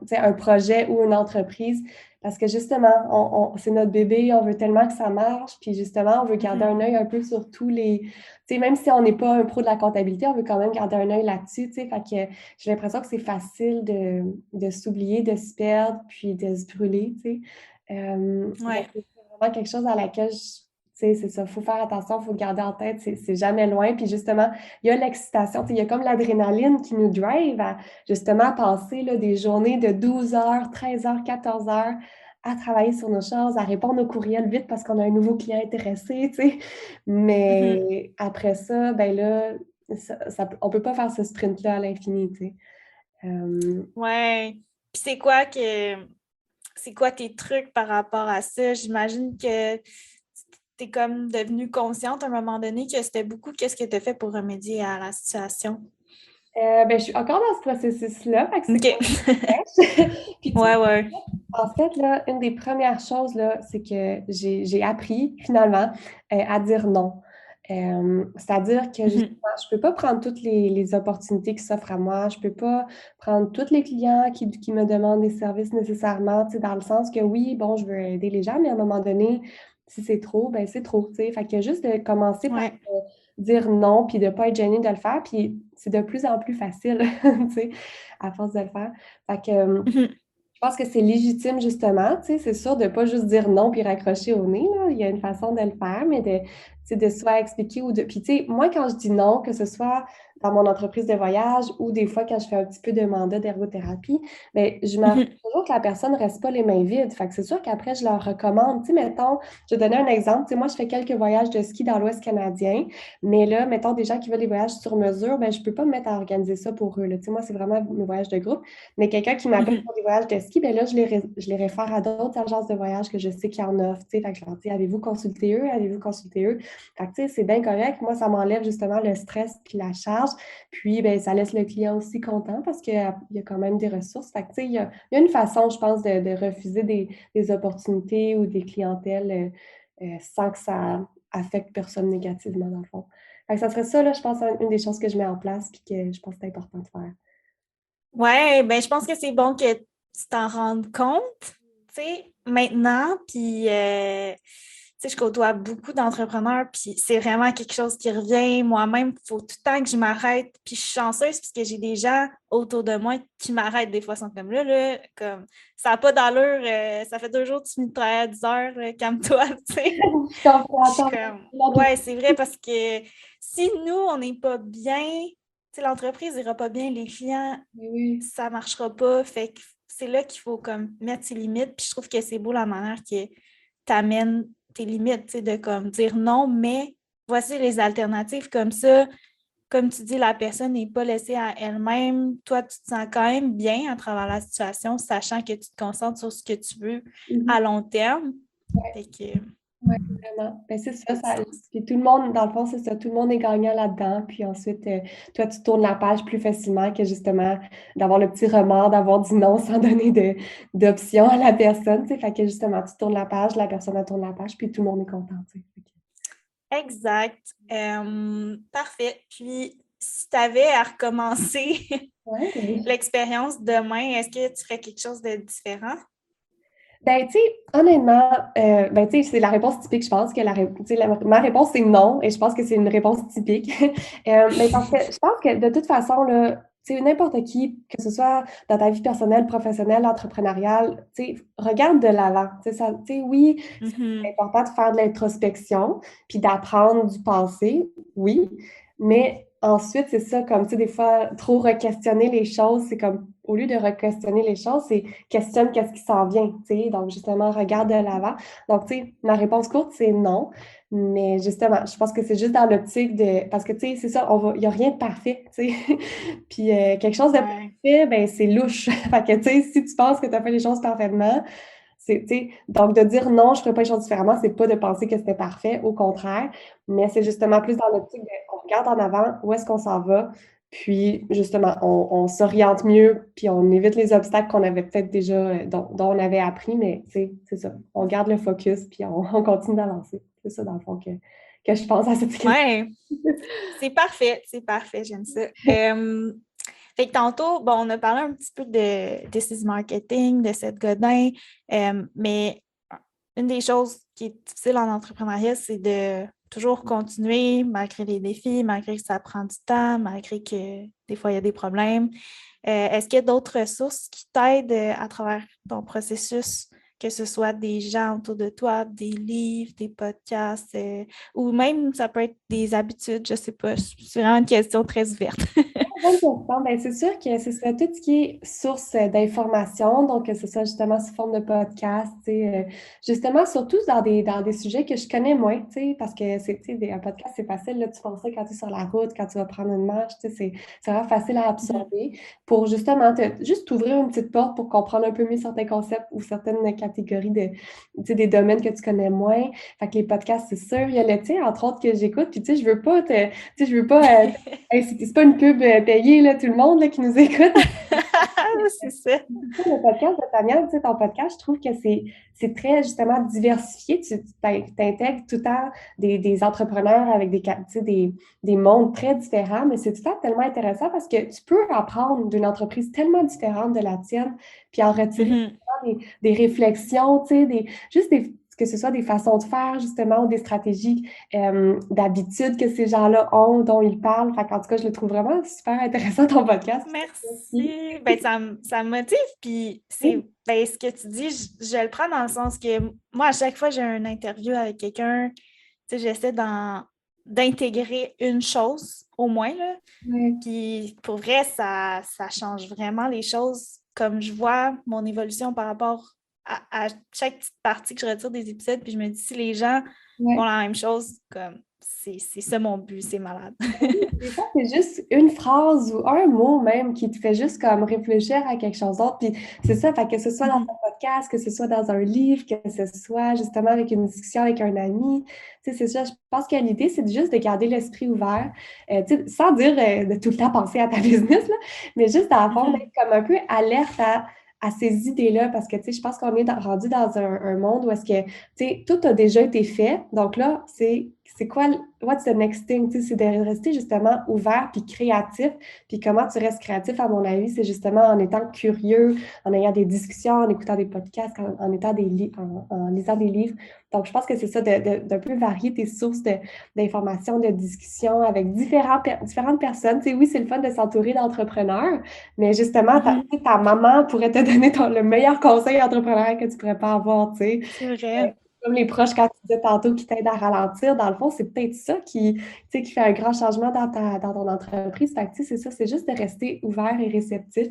[SPEAKER 2] sais, un projet ou une entreprise, parce que justement, c'est notre bébé, on veut tellement que ça marche, puis justement, on veut garder un œil un peu sur tous les tu sais, même si on n'est pas un pro de la comptabilité, on veut quand même garder un œil là-dessus, tu sais. Fait que j'ai l'impression que c'est facile de s'oublier, de se perdre, puis de se brûler, tu sais. Donc,
[SPEAKER 1] Ouais.
[SPEAKER 2] c'est vraiment quelque chose à laquelle tu sais, c'est ça, il faut faire attention, il faut le garder en tête, c'est jamais loin. Puis justement, il y a l'excitation, tu sais, il y a comme l'adrénaline qui nous drive à justement passer là, des journées de 12 heures, 13 heures, 14 heures à travailler sur nos choses, à répondre aux courriels vite parce qu'on a un nouveau client intéressé, tu sais.
[SPEAKER 1] Mhm.
[SPEAKER 2] Mais après ça, ben là, on peut pas faire ce sprint-là à l'infini, tu sais.
[SPEAKER 1] Ouais. Puis c'est quoi tes trucs par rapport à ça? J'imagine que tu es comme devenue consciente à un moment donné que c'était beaucoup qu'est-ce que tu as fait pour remédier à la situation?
[SPEAKER 2] Ben, je suis encore dans ce processus-là, fait que c'est
[SPEAKER 1] OK.
[SPEAKER 2] quand même fraîche. Puis tu sais,
[SPEAKER 1] Ouais.
[SPEAKER 2] en fait, là, une des premières choses, là, c'est que j'ai appris finalement à dire non. C'est-à-dire que justement,
[SPEAKER 1] Mhm.
[SPEAKER 2] je peux pas prendre toutes les opportunités qui s'offrent à moi, je peux pas prendre tous les clients qui me demandent des services nécessairement, tu sais, dans le sens que oui, bon, je veux aider les gens, mais à un moment donné, si c'est trop, ben c'est trop, tu sais. Fait que juste de commencer par
[SPEAKER 1] Ouais.
[SPEAKER 2] dire non, puis de pas être gêné de le faire, puis c'est de plus en plus facile, tu sais, à force de le faire. Fait que
[SPEAKER 1] Mhm.
[SPEAKER 2] je pense que c'est légitime, justement, tu sais, c'est sûr de ne pas juste dire non puis raccrocher au nez, là. Il y a une façon de le faire, mais tu sais, de soit expliquer ou de... Puis, tu sais, moi, quand je dis non, que ce soit dans mon entreprise de voyage ou des fois quand je fais un petit peu de mandat d'ergothérapie, bien, je m'assure
[SPEAKER 1] Mhm.
[SPEAKER 2] toujours que la personne ne reste pas les mains vides. Fait que c'est sûr qu'après, je leur recommande. Tu sais, mettons, je vais donner un exemple. Tu sais, moi, je fais quelques voyages de ski dans l'Ouest canadien, mais là, mettons, des gens qui veulent des voyages sur mesure, ben, je ne peux pas me mettre à organiser ça pour eux, là. Tu sais, moi, c'est vraiment mes voyages de groupe. Mais quelqu'un qui m'appelle
[SPEAKER 1] Mhm.
[SPEAKER 2] pour des voyages de ski, ben là, je les réfère à d'autres agences de voyage que je sais qui en offrent. Tu sais, fait que je leur dis, avez-vous consulté eux? Avez-vous consulté eux? Fait que, tu sais, c'est bien correct. Moi, ça m'enlève justement le stress puis la charge. Puis, ben, ça laisse le client aussi content parce qu'il y a quand même des ressources. Fait que, tu sais, il y a une façon, je pense, de refuser des opportunités ou des clientèles sans que ça affecte personne négativement, dans le fond. Fait que ça serait ça, là, je pense, une des choses que je mets en place puis que je pense que c'est important de faire.
[SPEAKER 1] Ouais, ben je pense que c'est bon que tu t'en rendes compte, tu sais, maintenant, puis tu sais, je côtoie beaucoup d'entrepreneurs, puis c'est vraiment quelque chose qui revient. Moi-même, il faut tout le temps que je m'arrête, puis je suis chanceuse parce que j'ai des gens autour de moi qui m'arrêtent des fois, sont comme là, comme ça n'a pas d'allure, ça fait 2 jours que tu finis de travailler à 10 heures, là, calme-toi, tu sais.
[SPEAKER 2] Je comprends,
[SPEAKER 1] Je suis
[SPEAKER 2] attends,
[SPEAKER 1] comme, ouais, c'est vrai parce que si nous, on n'est pas bien, tu sais, l'entreprise n'ira pas bien, les clients,
[SPEAKER 2] oui.
[SPEAKER 1] ça marchera pas. Fait que c'est là qu'il faut comme mettre ses limites. Puis je trouve que c'est beau la manière que tu amènes tes limites, tu sais, de comme dire non, mais voici les alternatives comme ça. Comme tu dis, la personne n'est pas laissée à elle-même. Toi, tu te sens quand même bien à travers la situation, sachant que tu te concentres sur ce que tu veux
[SPEAKER 2] Mhm.
[SPEAKER 1] à long terme.
[SPEAKER 2] Ouais,
[SPEAKER 1] Fait que
[SPEAKER 2] ouais, vraiment. Ben, c'est ça,
[SPEAKER 1] pas de stress.
[SPEAKER 2] puis tout le monde, dans le fond, c'est ça, tout le monde est gagnant là-dedans. Puis ensuite, toi, tu tournes la page plus facilement que justement d'avoir le petit remords, d'avoir dit non sans donner d'option à la personne. Tu sais, fait que justement, tu tournes la page, la personne elle tourne la page, puis tout le monde est content. Tu sais.
[SPEAKER 1] Exact. Parfait. Puis, si tu avais à recommencer
[SPEAKER 2] Ouais.
[SPEAKER 1] l'expérience demain, est-ce que tu ferais quelque chose de différent?
[SPEAKER 2] Ben, tu sais, honnêtement, ben, tu sais, c'est la réponse typique. Je pense que tu sais, ma réponse, c'est non, et je pense que c'est une réponse typique. Mais parce que je pense que de toute façon, là, tu sais, n'importe qui, que ce soit dans ta vie personnelle, professionnelle, entrepreneuriale, tu sais, regarde de l'avant. Tu sais, tu sais, oui, c'est
[SPEAKER 1] Mhm.
[SPEAKER 2] important de faire de l'introspection, puis d'apprendre du passé, oui, mais ensuite, c'est ça, comme, tu sais, des fois, trop re-questionner les choses, c'est comme, au lieu de re-questionner les choses, c'est questionne qu'est-ce qui s'en vient, tu sais, donc justement, regarde de l'avant. Donc, tu sais, ma réponse courte, c'est non, mais justement, je pense que c'est juste dans l'optique de, parce que, tu sais, c'est ça, il n'y a rien de parfait, tu sais, puis quelque chose de
[SPEAKER 1] Ouais.
[SPEAKER 2] parfait, ben c'est louche, fait que, tu sais, si tu penses que tu as fait les choses parfaitement, donc, de dire non, je ne ferais pas les choses différemment, c'est pas de penser que c'était parfait, au contraire, mais c'est justement plus dans l'optique de, on regarde en avant, où est-ce qu'on s'en va, puis justement, on s'oriente mieux, puis on évite les obstacles qu'on avait peut-être déjà, dont on avait appris, mais c'est ça, on garde le focus, puis on continue d'avancer. C'est ça, dans le fond, que je pense à cette question.
[SPEAKER 1] Ouais, c'est parfait, j'aime ça. Fait que tantôt, bon, on a parlé un petit peu de This is Marketing, de Seth Godin, mais une des choses qui est difficile en entrepreneuriat, c'est de toujours continuer malgré les défis, malgré que ça prend du temps, malgré que des fois il y a des problèmes. Est-ce qu'il y a d'autres ressources qui t'aident à travers ton processus, que ce soit des gens autour de toi, des livres, des podcasts, ou même ça peut être des habitudes, je ne sais pas. C'est vraiment une question très ouverte.
[SPEAKER 2] Bonne question. Ben, c'est sûr que ce serait tout ce qui est source d'information, donc que ce soit justement sous forme de podcast, tu sais, justement, surtout dans des sujets que je connais moins, tu sais, parce que tu sais, un podcast, c'est facile, là, tu penses ça quand tu es sur la route, quand tu vas prendre une marche, tu sais, c'est vraiment facile à
[SPEAKER 1] Mhm.
[SPEAKER 2] absorber pour justement juste t'ouvrir une petite porte pour comprendre un peu mieux certains concepts ou certaines catégories tu sais, des domaines que tu connais moins. Fait que les podcasts, c'est sûr. Il y a le tien, entre autres, que j'écoute, puis tu sais, je veux pas tu sais, je veux pas hey, c'est pas une pub payée, là, tout le monde là, qui nous écoute.
[SPEAKER 1] C'est ça.
[SPEAKER 2] Le podcast de Tania, tu sais, ton podcast, je trouve que c'est très justement diversifié. Tu intègres tout le temps des entrepreneurs avec tu sais, des mondes très différents, mais c'est tout le temps tellement intéressant parce que tu peux apprendre d'une entreprise tellement différente de la tienne, puis en retirer
[SPEAKER 1] Mhm.
[SPEAKER 2] des réflexions, tu sais, que ce soit des façons de faire, justement, ou des stratégies d'habitude que ces gens-là ont, dont ils parlent. Fait en tout cas, je le trouve vraiment super intéressant, ton podcast. Merci.
[SPEAKER 1] Merci. Ben, ça me motive. Puis,
[SPEAKER 2] Oui.
[SPEAKER 1] ben, ce que tu dis, je le prends dans le sens que moi, à chaque fois que j'ai une interview avec quelqu'un, tu sais, j'essaie d'intégrer une chose au moins, là.
[SPEAKER 2] Ouais.
[SPEAKER 1] Puis, pour vrai, ça change vraiment les choses. Comme je vois mon évolution par rapport à chaque petite partie que je retire des épisodes, puis je me dis, si les gens font
[SPEAKER 2] Ouais.
[SPEAKER 1] la même chose, comme c'est ça mon but, c'est malade.
[SPEAKER 2] Des fois, c'est juste une phrase ou un mot même qui te fait juste comme réfléchir à quelque chose d'autre. Puis c'est ça, fait que ce soit dans
[SPEAKER 1] Mhm.
[SPEAKER 2] un podcast, que ce soit dans un livre, que ce soit justement avec une discussion avec un ami. Tu sais, c'est ça. Je pense que l'idée, c'est juste de garder l'esprit ouvert, tu sais, sans dire de tout le temps penser à ta business, là, mais juste à fond d'être
[SPEAKER 1] Mhm.
[SPEAKER 2] comme un peu alerte à ces idées-là, parce que, tu sais, je pense qu'on est rendu dans un monde où est-ce que, tu sais, tout a déjà été fait. Donc là, c'est quoi, what's the next thing? Tu sais, c'est de rester justement ouvert puis créatif. Puis comment tu restes créatif, à mon avis, c'est justement en étant curieux, en ayant des discussions, en écoutant des podcasts, en étant en lisant des livres. Donc, je pense que c'est ça, d'un peu varier tes sources d'informations, de discussions avec différentes personnes. Tu sais, oui, c'est le fun de s'entourer d'entrepreneurs, mais justement,
[SPEAKER 1] Mhm.
[SPEAKER 2] ta maman pourrait te donner le meilleur conseil entrepreneurial que tu pourrais pas avoir, tu sais.
[SPEAKER 1] C'est vrai.
[SPEAKER 2] Comme les proches, quand tu disais tantôt, qui t'aident à ralentir, dans le fond, c'est peut-être ça tu sais, qui fait un grand changement dans ton entreprise. Fait que, tu sais, c'est ça, c'est juste de rester ouvert et réceptif.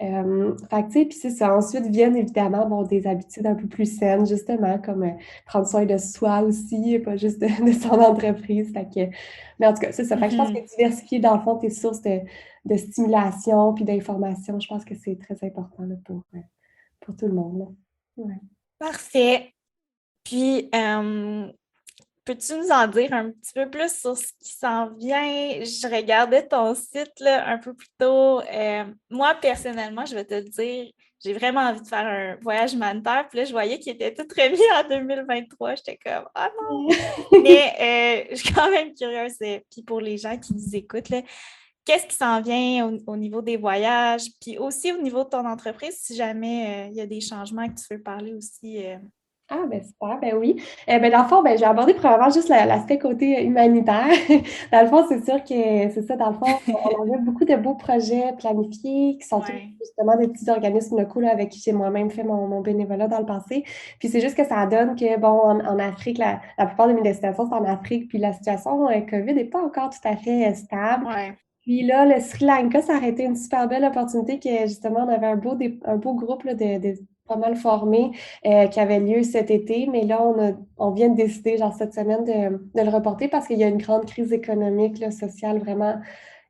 [SPEAKER 2] Fait que, tu sais, puis c'est ça. Ensuite viennent évidemment, bon, des habitudes un peu plus saines, justement, comme prendre soin de soi aussi, et pas juste de son entreprise. Fait que, mais en tout cas, c'est ça. Fait que je pense que
[SPEAKER 1] Mhm.
[SPEAKER 2] diversifier, dans le fond, tes sources de stimulation puis d'information, je pense que c'est très important là, pour tout le monde. Là. Ouais.
[SPEAKER 1] Parfait. Puis, peux-tu nous en dire un petit peu plus sur ce qui s'en vient? Je regardais ton site là, un peu plus tôt. Moi, personnellement, je vais te le dire, j'ai vraiment envie de faire un voyage humanitaire. Puis là, je voyais qu'il était tout remis en 2023. J'étais comme, ah non! Mais je suis quand même curieuse. Puis pour les gens qui nous écoutent, là, qu'est-ce qui s'en vient au niveau des voyages, puis aussi au niveau de ton entreprise, si jamais il y a des changements que tu veux parler aussi.
[SPEAKER 2] Ah, ben super, ben oui. Ben dans le fond, ben, j'ai abordé probablement juste l'aspect côté humanitaire. Dans le fond, c'est sûr que c'est ça. Dans le fond, on avait beaucoup de beaux projets planifiés qui sont tous
[SPEAKER 1] Ouais.
[SPEAKER 2] justement des petits organismes locaux là, avec qui j'ai moi-même fait mon bénévolat dans le passé. Puis c'est juste que ça donne que, bon, en Afrique, la plupart de mes destinations, c'est en Afrique, puis la situation COVID n'est pas encore tout à fait stable.
[SPEAKER 1] Ouais.
[SPEAKER 2] Puis là, le Sri Lanka, ça aurait été une super belle opportunité que justement, on avait un beau groupe là, de pas mal formés qui avait lieu cet été. Mais là, on vient de décider, genre cette semaine, de le reporter parce qu'il y a une grande crise économique, là, sociale, vraiment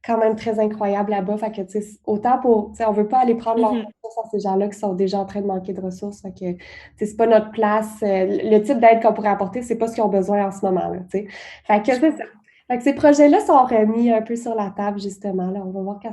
[SPEAKER 2] quand même très incroyable là-bas. Fait que, tu sais, autant pour, tu sais, on veut pas aller prendre leurs
[SPEAKER 1] Mhm.
[SPEAKER 2] ressources à ces gens-là qui sont déjà en train de manquer de ressources. Fait que, tu sais, c'est pas notre place. Le type d'aide qu'on pourrait apporter, c'est pas ce qu'ils ont besoin en ce moment, là, tu sais. Fait que
[SPEAKER 1] Je
[SPEAKER 2] c'est ça.
[SPEAKER 1] comprends.
[SPEAKER 2] Fait que ces projets-là sont remis un peu sur la table, justement. Là, on va voir quand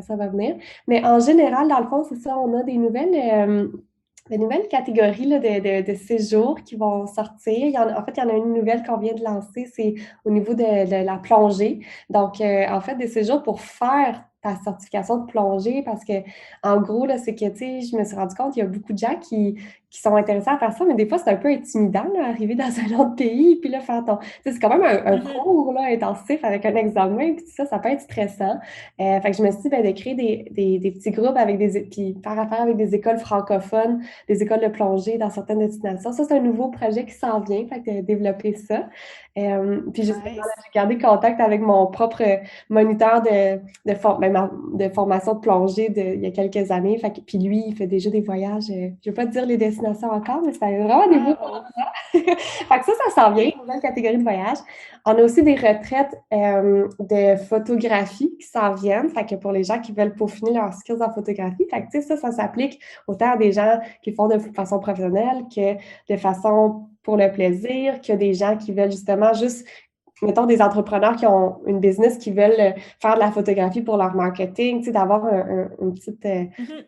[SPEAKER 2] ça va venir. Mais en général, dans le fond, c'est ça, on a des nouvelles catégories là, de séjours qui vont sortir. En fait, il y en a une nouvelle qu'on vient de lancer, c'est au niveau de la plongée. Donc, en fait, des séjours pour faire ta certification de plongée parce que, en gros, là, c'est que, tu sais, je me suis rendu compte qu'il y a beaucoup de gens qui sont intéressés à faire ça, mais des fois, c'est un peu intimidant, là, arriver dans un autre pays, puis là, faire ton... Tu sais, c'est quand même un
[SPEAKER 1] Mhm.
[SPEAKER 2] cours, là, intensif avec un examen, puis tout ça, ça peut être stressant. Fait que je me suis dit, ben, de créer des petits groupes avec puis faire affaire avec des écoles francophones, des écoles de plongée dans certaines destinations. Ça, c'est un nouveau projet qui s'en vient, fait que développer ça. Puis justement, là,
[SPEAKER 1] Nice.
[SPEAKER 2] j'ai gardé contact avec mon propre moniteur de formation de plongée il y a quelques années. Fait que, puis lui, il fait déjà des voyages. Je ne vais pas te dire les destinations encore, mais ça a vraiment des beaux.
[SPEAKER 1] Wow.
[SPEAKER 2] Fait que ça s'en vient, une nouvelle catégorie de voyage. On a aussi des retraites de photographie qui s'en viennent. Fait que pour les gens qui veulent peaufiner leurs skills en photographie, fait que, tu sais, ça s'applique autant à des gens qui font de façon professionnelle que de façon pour le plaisir, que des gens qui veulent justement juste mettons, des entrepreneurs qui ont une business qui veulent faire de la photographie pour leur marketing, tu sais, d'avoir une petite,
[SPEAKER 1] Mhm.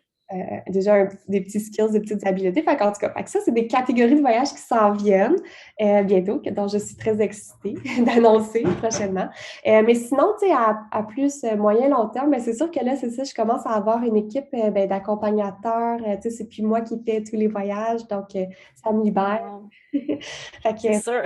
[SPEAKER 2] déjà des petits skills, des petites habiletés. Fait qu'en tout cas, fait que ça, c'est des catégories de voyages qui s'en viennent bientôt, dont je suis très excitée d'annoncer prochainement. Mais sinon, tu sais, à plus moyen, long terme, ben, c'est sûr que là, c'est ça, je commence à avoir une équipe ben, d'accompagnateurs. Tu sais, c'est plus moi qui fais tous les voyages, donc ça me libère.
[SPEAKER 1] Wow.
[SPEAKER 2] Fait
[SPEAKER 1] C'est
[SPEAKER 2] que
[SPEAKER 1] sûr.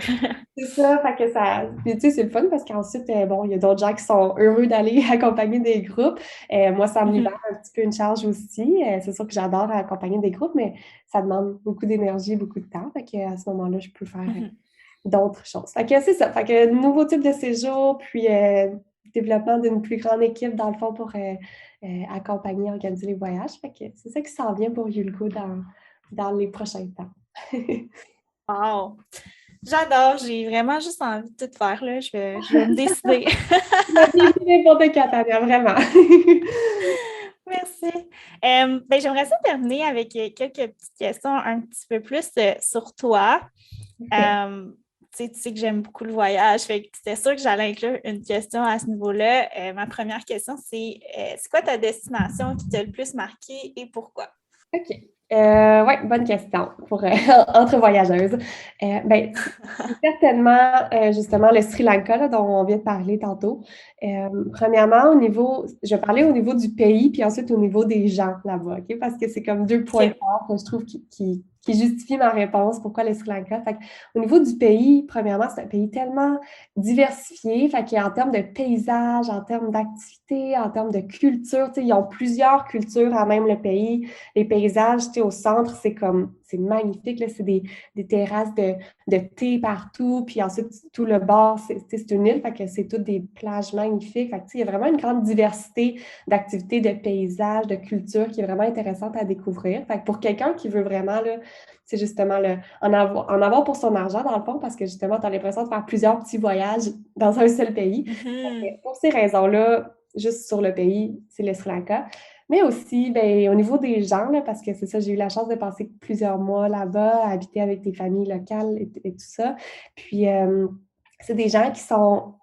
[SPEAKER 2] c'est ça, fait que ça. Puis tu sais, c'est le fun parce qu'ensuite, bon, il y a d'autres gens qui sont heureux d'aller accompagner des groupes. Moi, ça me libère
[SPEAKER 1] Mhm.
[SPEAKER 2] un petit peu une charge aussi. C'est sûr que j'adore accompagner des groupes, mais ça demande beaucoup d'énergie, beaucoup de temps. Fait que à ce moment-là, je peux faire
[SPEAKER 1] Mhm.
[SPEAKER 2] d'autres choses. Fait que c'est ça. Fait que nouveau type de séjour, puis développement d'une plus grande équipe, dans le fond, pour accompagner, organiser les voyages. Fait que c'est ça qui s'en vient pour Yulko dans les prochains temps.
[SPEAKER 1] Wow. J'adore. J'ai vraiment juste envie de tout faire, là. Je vais me décider.
[SPEAKER 2] La vie, n'importe quand, Tania, vraiment.
[SPEAKER 1] Merci. Ben, j'aimerais ça terminer avec quelques petites questions un petit peu plus sur toi. Euh, tu sais que j'aime beaucoup le voyage, fait que c'était sûr que j'allais inclure une question à ce niveau-là. Ma première question, c'est quoi ta destination qui t'a le plus marqué et pourquoi?
[SPEAKER 2] OK. Oui, bonne question pour entre voyageuses. Ben, c'est certainement justement le Sri Lanka là, dont on vient de parler tantôt. Premièrement, je vais parler au niveau du pays, puis ensuite au niveau des gens là-bas, OK? Parce que c'est comme deux points
[SPEAKER 1] OK.
[SPEAKER 2] forts que je trouve qui justifient ma réponse. Pourquoi le Sri Lanka? Fait que, au niveau du pays, premièrement, c'est un pays tellement diversifié, fait qu'en termes de paysage, en termes d'activité, en termes de culture, tu sais, ils ont plusieurs cultures à même le pays. Les paysages, tu sais, au centre, c'est magnifique, là, c'est des terrasses de thé partout, puis ensuite, tout le bord, c'est une île, fait que c'est toutes des plages magnifiques, fait que, tu sais, il y a vraiment une grande diversité d'activités, de paysages, de culture qui est vraiment intéressante à découvrir. Fait que pour quelqu'un qui veut vraiment, là, c'est justement en avoir pour son argent, dans le fond, parce que justement, tu as l'impression de faire plusieurs petits voyages dans un seul pays.
[SPEAKER 1] Mhm.
[SPEAKER 2] Pour ces raisons-là, juste sur le pays, c'est le Sri Lanka. Mais aussi, ben, au niveau des gens, là, parce que c'est ça, j'ai eu la chance de passer plusieurs mois là-bas, à habiter avec des familles locales et tout ça. Puis, c'est des gens qui sont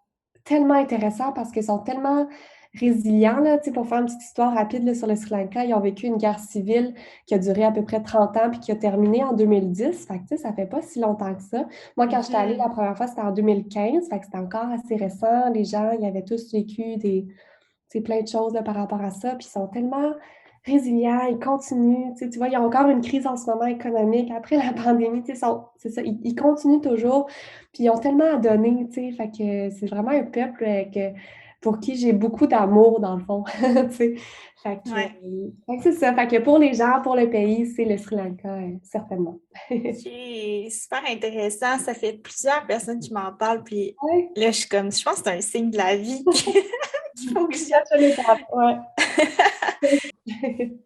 [SPEAKER 2] tellement intéressants parce qu'ils sont tellement résilients, là. Tu sais, pour faire une petite histoire rapide là, sur le Sri Lanka, ils ont vécu une guerre civile qui a duré à peu près 30 ans puis qui a terminé en 2010. Fait que, tu sais, ça fait pas si longtemps que ça. Moi, quand j'étais allée la
[SPEAKER 1] Mhm.
[SPEAKER 2] première fois, c'était en 2015. Fait que c'était encore assez récent. Les gens, ils avaient tous vécu plein de choses là, par rapport à ça. Puis ils sont tellement résilients, ils continuent. Tu vois, il y a encore une crise en ce moment économique après la pandémie. C'est ça, ils continuent toujours. Puis ils ont tellement à donner. Fait que c'est vraiment un peuple pour qui j'ai beaucoup d'amour, dans le fond. Fait
[SPEAKER 1] Ouais.
[SPEAKER 2] que c'est ça. Fait que pour les gens, pour le pays, c'est le Sri Lanka, certainement.
[SPEAKER 1] C'est super intéressant. Ça fait plusieurs personnes qui m'en parlent, puis
[SPEAKER 2] Ouais.
[SPEAKER 1] là, je pense que c'est un signe de la vie qu'il faut que j'y
[SPEAKER 2] Je l'étape, ouais.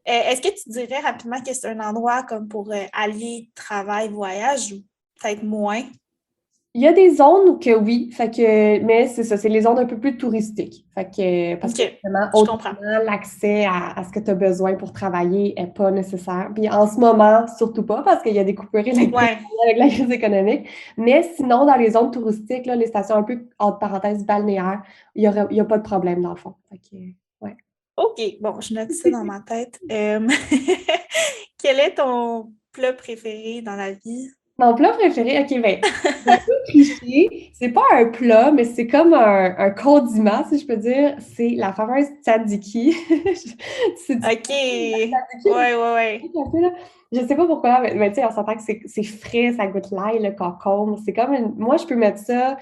[SPEAKER 1] Est-ce que tu dirais rapidement que c'est un endroit comme pour allier travail, voyage ou peut-être moins?
[SPEAKER 2] Il y a des zones que oui, mais c'est ça, c'est les zones un peu plus touristiques. Parce que
[SPEAKER 1] OK,
[SPEAKER 2] justement,
[SPEAKER 1] je comprends.
[SPEAKER 2] autrement, l'accès à ce que tu as besoin pour travailler n'est pas nécessaire. Puis en ce moment, surtout pas, parce qu'il y a des coupures électriques
[SPEAKER 1] Ouais,
[SPEAKER 2] avec la crise économique. Mais sinon, dans les zones touristiques, là, les stations un peu, entre parenthèses, balnéaires, il y a pas de problème dans le fond. Ouais.
[SPEAKER 1] OK. Bon, je note ça dans ma tête. Quel est ton plat préféré dans la vie?
[SPEAKER 2] Mon plat préféré, ok, ben, c'est un peu cliché. C'est pas un plat, mais c'est comme un condiment, si je peux dire. C'est la fameuse tzatziki. C'est du
[SPEAKER 1] OK. Ouais,
[SPEAKER 2] tzatziki,
[SPEAKER 1] ouais, ouais.
[SPEAKER 2] un peu, là. Je sais pas pourquoi, mais tu sais, on s'entend que c'est frais, ça goûte l'ail, le concombre. C'est comme une... Moi, je peux mettre ça,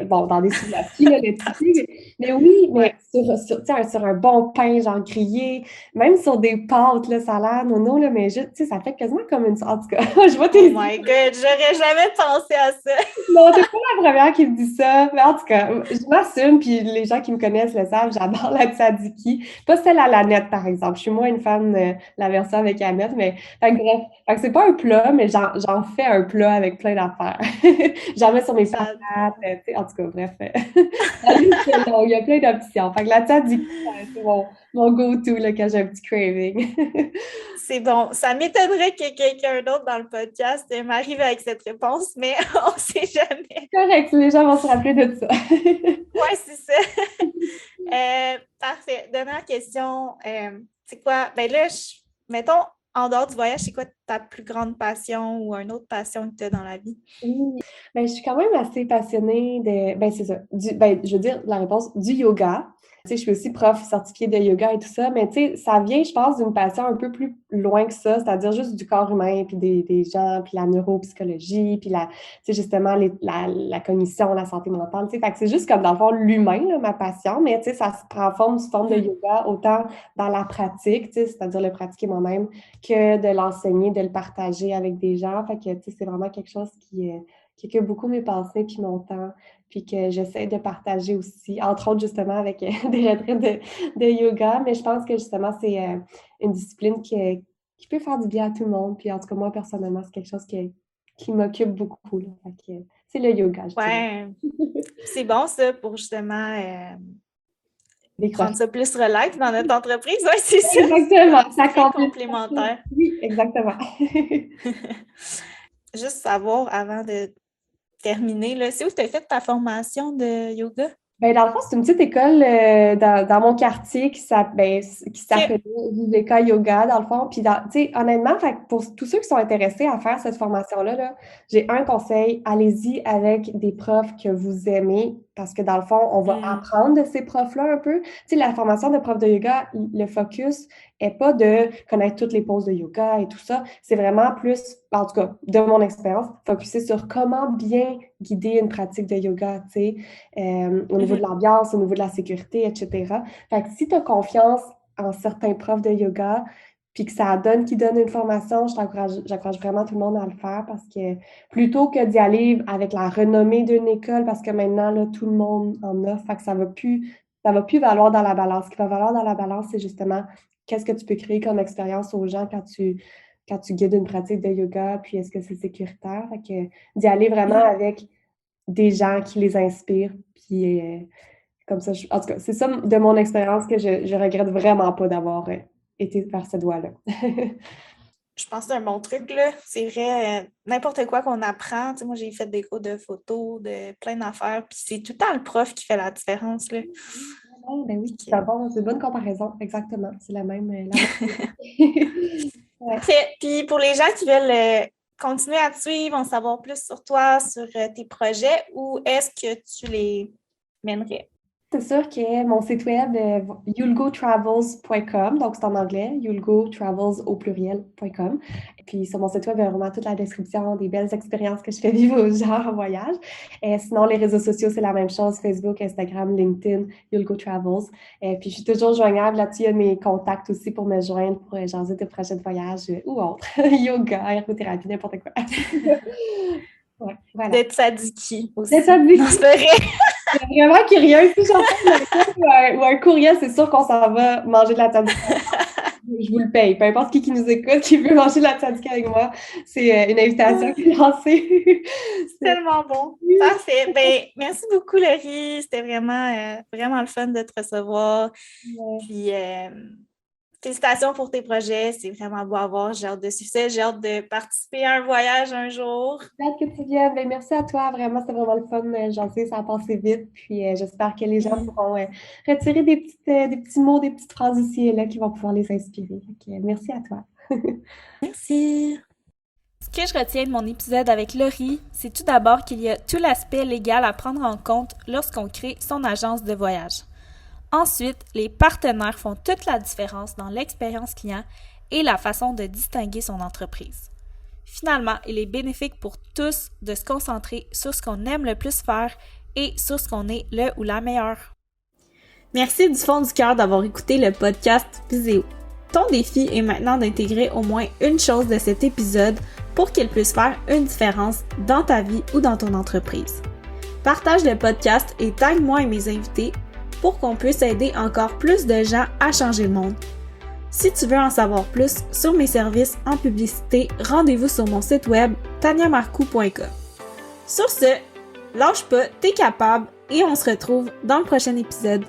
[SPEAKER 2] bon, dans des souvlaki, là, le tzatziki, mais oui, mais
[SPEAKER 1] Ouais.
[SPEAKER 2] tu sais, sur un bon pain, genre grillé, même sur des pâtes, là, ça a l'air nono, là, mais juste, tu sais, ça fait quasiment comme une... En tout cas, je vois tes
[SPEAKER 1] Oh
[SPEAKER 2] yeux.
[SPEAKER 1] my God, j'aurais jamais pensé à ça.
[SPEAKER 2] Non, t'es pas la première qui me dit ça. Mais en tout cas, je m'assume, puis les gens qui me connaissent le savent, j'adore la tzatziki. Pas celle à l'aneth, par exemple. Je suis moins une fan de la version avec aneth, mais fait que bref. Fait que c'est pas un plat, mais j'en fais un plat avec plein d'affaires. J'en mets sur mes patates,
[SPEAKER 1] J'adore.
[SPEAKER 2] tu sais, en tout cas, bref. La liste est longue, il y a plein d'options. Fait que la tzatziki, c'est mon go-to là, quand j'ai un petit craving.
[SPEAKER 1] C'est bon. Ça m'étonnerait que quelqu'un d'autre dans le podcast m'arrive avec cette réponse, mais on ne sait jamais.
[SPEAKER 2] Correct, les gens vont se rappeler de ça.
[SPEAKER 1] Ouais, c'est ça. Parfait. Dernière question. C'est quoi? Ben là, mettons, en dehors du voyage, c'est quoi ta plus grande passion ou une autre passion que tu as dans la vie?
[SPEAKER 2] Oui, ben, je suis quand même assez passionnée ben, c'est ça, ben, je veux dire, la réponse, du yoga. Tu sais, je suis aussi prof certifiée de yoga et tout ça, mais tu sais, ça vient, je pense, d'une passion un peu plus loin que ça, c'est-à-dire juste du corps humain, puis des gens, puis la neuropsychologie, puis tu sais, justement, la cognition, la santé mentale, tu sais, fait que c'est juste comme, dans le fond, l'humain, là, ma passion, mais tu sais, ça se prend forme sous forme de yoga, autant dans la pratique, tu sais, c'est-à-dire le pratiquer moi-même, que de l'enseigner, de le partager avec des gens. Fait que, tu sais, c'est vraiment quelque chose qui occupe beaucoup mes pensées puis mon temps, puis que j'essaie de partager aussi, entre autres, justement, avec des retraites de yoga. Mais je pense que, justement, c'est une discipline qui peut faire du bien à tout le monde. Puis, en tout cas, moi, personnellement, c'est quelque chose qui m'occupe beaucoup, là. Fait que, c'est le yoga, je dirais.
[SPEAKER 1] Ouais, c'est bon ça pour justement
[SPEAKER 2] Décrocher.
[SPEAKER 1] rendre ça plus relax dans notre entreprise. Oui, c'est ça.
[SPEAKER 2] Exactement, ça
[SPEAKER 1] C'est très
[SPEAKER 2] complète.
[SPEAKER 1] complémentaire.
[SPEAKER 2] Oui, exactement.
[SPEAKER 1] Juste savoir avant de terminer, là, c'est où tu as fait ta formation de yoga?
[SPEAKER 2] Ben, dans le fond, c'est une petite école dans mon quartier qui
[SPEAKER 1] OK.
[SPEAKER 2] s'appelle Viveka Yoga, dans le fond. Puis, tu sais, honnêtement, fait que pour tous ceux qui sont intéressés à faire cette formation-là, là, j'ai un conseil, allez-y avec des profs que vous aimez, parce que dans le fond, on va
[SPEAKER 1] Hmm.
[SPEAKER 2] apprendre de ces profs-là un peu. Tu sais, la formation de prof de yoga, le focus est pas de connaître toutes les poses de yoga et tout ça. C'est vraiment plus, en tout cas, de mon expérience, focuser sur comment bien guider une pratique de yoga, tu sais. Au niveau de
[SPEAKER 1] Mhm.
[SPEAKER 2] l'ambiance, au niveau de la sécurité, etc. Fait que si tu as confiance en certains profs de yoga, puis que ça donne qui donne une formation, j'encourage vraiment tout le monde à le faire parce que plutôt que d'y aller avec la renommée d'une école, parce que maintenant, là, tout le monde en offre, fait que ça va plus valoir dans la balance. Ce qui va valoir dans la balance, c'est justement qu'est-ce que tu peux créer comme expérience aux gens quand tu guides une pratique de yoga, puis est-ce que c'est sécuritaire? Fait que d'y aller vraiment
[SPEAKER 1] Mhm.
[SPEAKER 2] avec des gens qui les inspirent. Puis comme ça, en tout cas, c'est ça de mon expérience que je regrette vraiment pas d'avoir été vers cette voie-là.
[SPEAKER 1] Je pense que c'est un bon truc, là. C'est vrai, n'importe quoi qu'on apprend. Tu sais, moi, j'ai fait des cours de photos, de plein d'affaires, puis c'est tout le temps le prof qui fait la différence, là.
[SPEAKER 2] Ah, ben oui,
[SPEAKER 1] Ok.
[SPEAKER 2] c'est une bonne comparaison, exactement. C'est la même Ouais.
[SPEAKER 1] Parfait. Puis pour les gens qui veulent continuer à te suivre, en savoir plus sur toi, sur tes projets, où est-ce que tu les mènerais?
[SPEAKER 2] c'est sûr que mon site web, youlgotravels.com, donc c'est en anglais, youlgotravels au pluriel.com. Et puis sur mon site web, il y a vraiment toute la description des belles expériences que je fais vivre aux gens en voyage. Et sinon, les réseaux sociaux, c'est la même chose, Facebook, Instagram, LinkedIn, youlgotravels. Et puis je suis toujours joignable là-dessus, il y a mes contacts aussi pour me joindre pour jaser de prochains voyages ou autres. Yoga, ergothérapie, n'importe quoi. Ouais, voilà.
[SPEAKER 1] D'être tzatziki aussi.
[SPEAKER 2] D'être tzatziki.
[SPEAKER 1] Non, c'est vrai.
[SPEAKER 2] Je suis vraiment curieux. Si j'entends ou un courriel, c'est sûr qu'on s'en va manger de la tzatziki. Je vous le paye. Peu importe qui nous écoute, qui veut manger de la tzatziki avec moi, c'est une invitation qui est lancée.
[SPEAKER 1] C'est tellement bon. Parfait. Ben, merci beaucoup, Laurie. C'était vraiment le fun de te recevoir.
[SPEAKER 2] Ouais.
[SPEAKER 1] Puis, félicitations pour tes projets. C'est vraiment beau à voir. J'ai hâte de suivre ça. J'ai hâte de participer à un voyage un jour.
[SPEAKER 2] J'ai hâte que tu viennes. Ben, merci à toi. Vraiment, c'était vraiment le fun. J'en sais, ça a passé vite. Puis, j'espère que les gens pourront retirer des petits mots, des petites phrases ici et là qui vont pouvoir les inspirer. Donc, merci à toi.
[SPEAKER 1] Merci. Ce que je retiens de mon épisode avec Laurie, c'est tout d'abord qu'il y a tout l'aspect légal à prendre en compte lorsqu'on crée son agence de voyage. Ensuite, les partenaires font toute la différence dans l'expérience client et la façon de distinguer son entreprise. Finalement, il est bénéfique pour tous de se concentrer sur ce qu'on aime le plus faire et sur ce qu'on est le ou la meilleure. Merci du fond du cœur d'avoir écouté le podcast Viséo. Ton défi est maintenant d'intégrer au moins une chose de cet épisode pour qu'il puisse faire une différence dans ta vie ou dans ton entreprise. Partage le podcast et tag moi et mes invités pour qu'on puisse aider encore plus de gens à changer le monde. Si tu veux en savoir plus sur mes services en publicité, rendez-vous sur mon site web taniamarcou.com. Sur ce, lâche pas, t'es capable et on se retrouve dans le prochain épisode.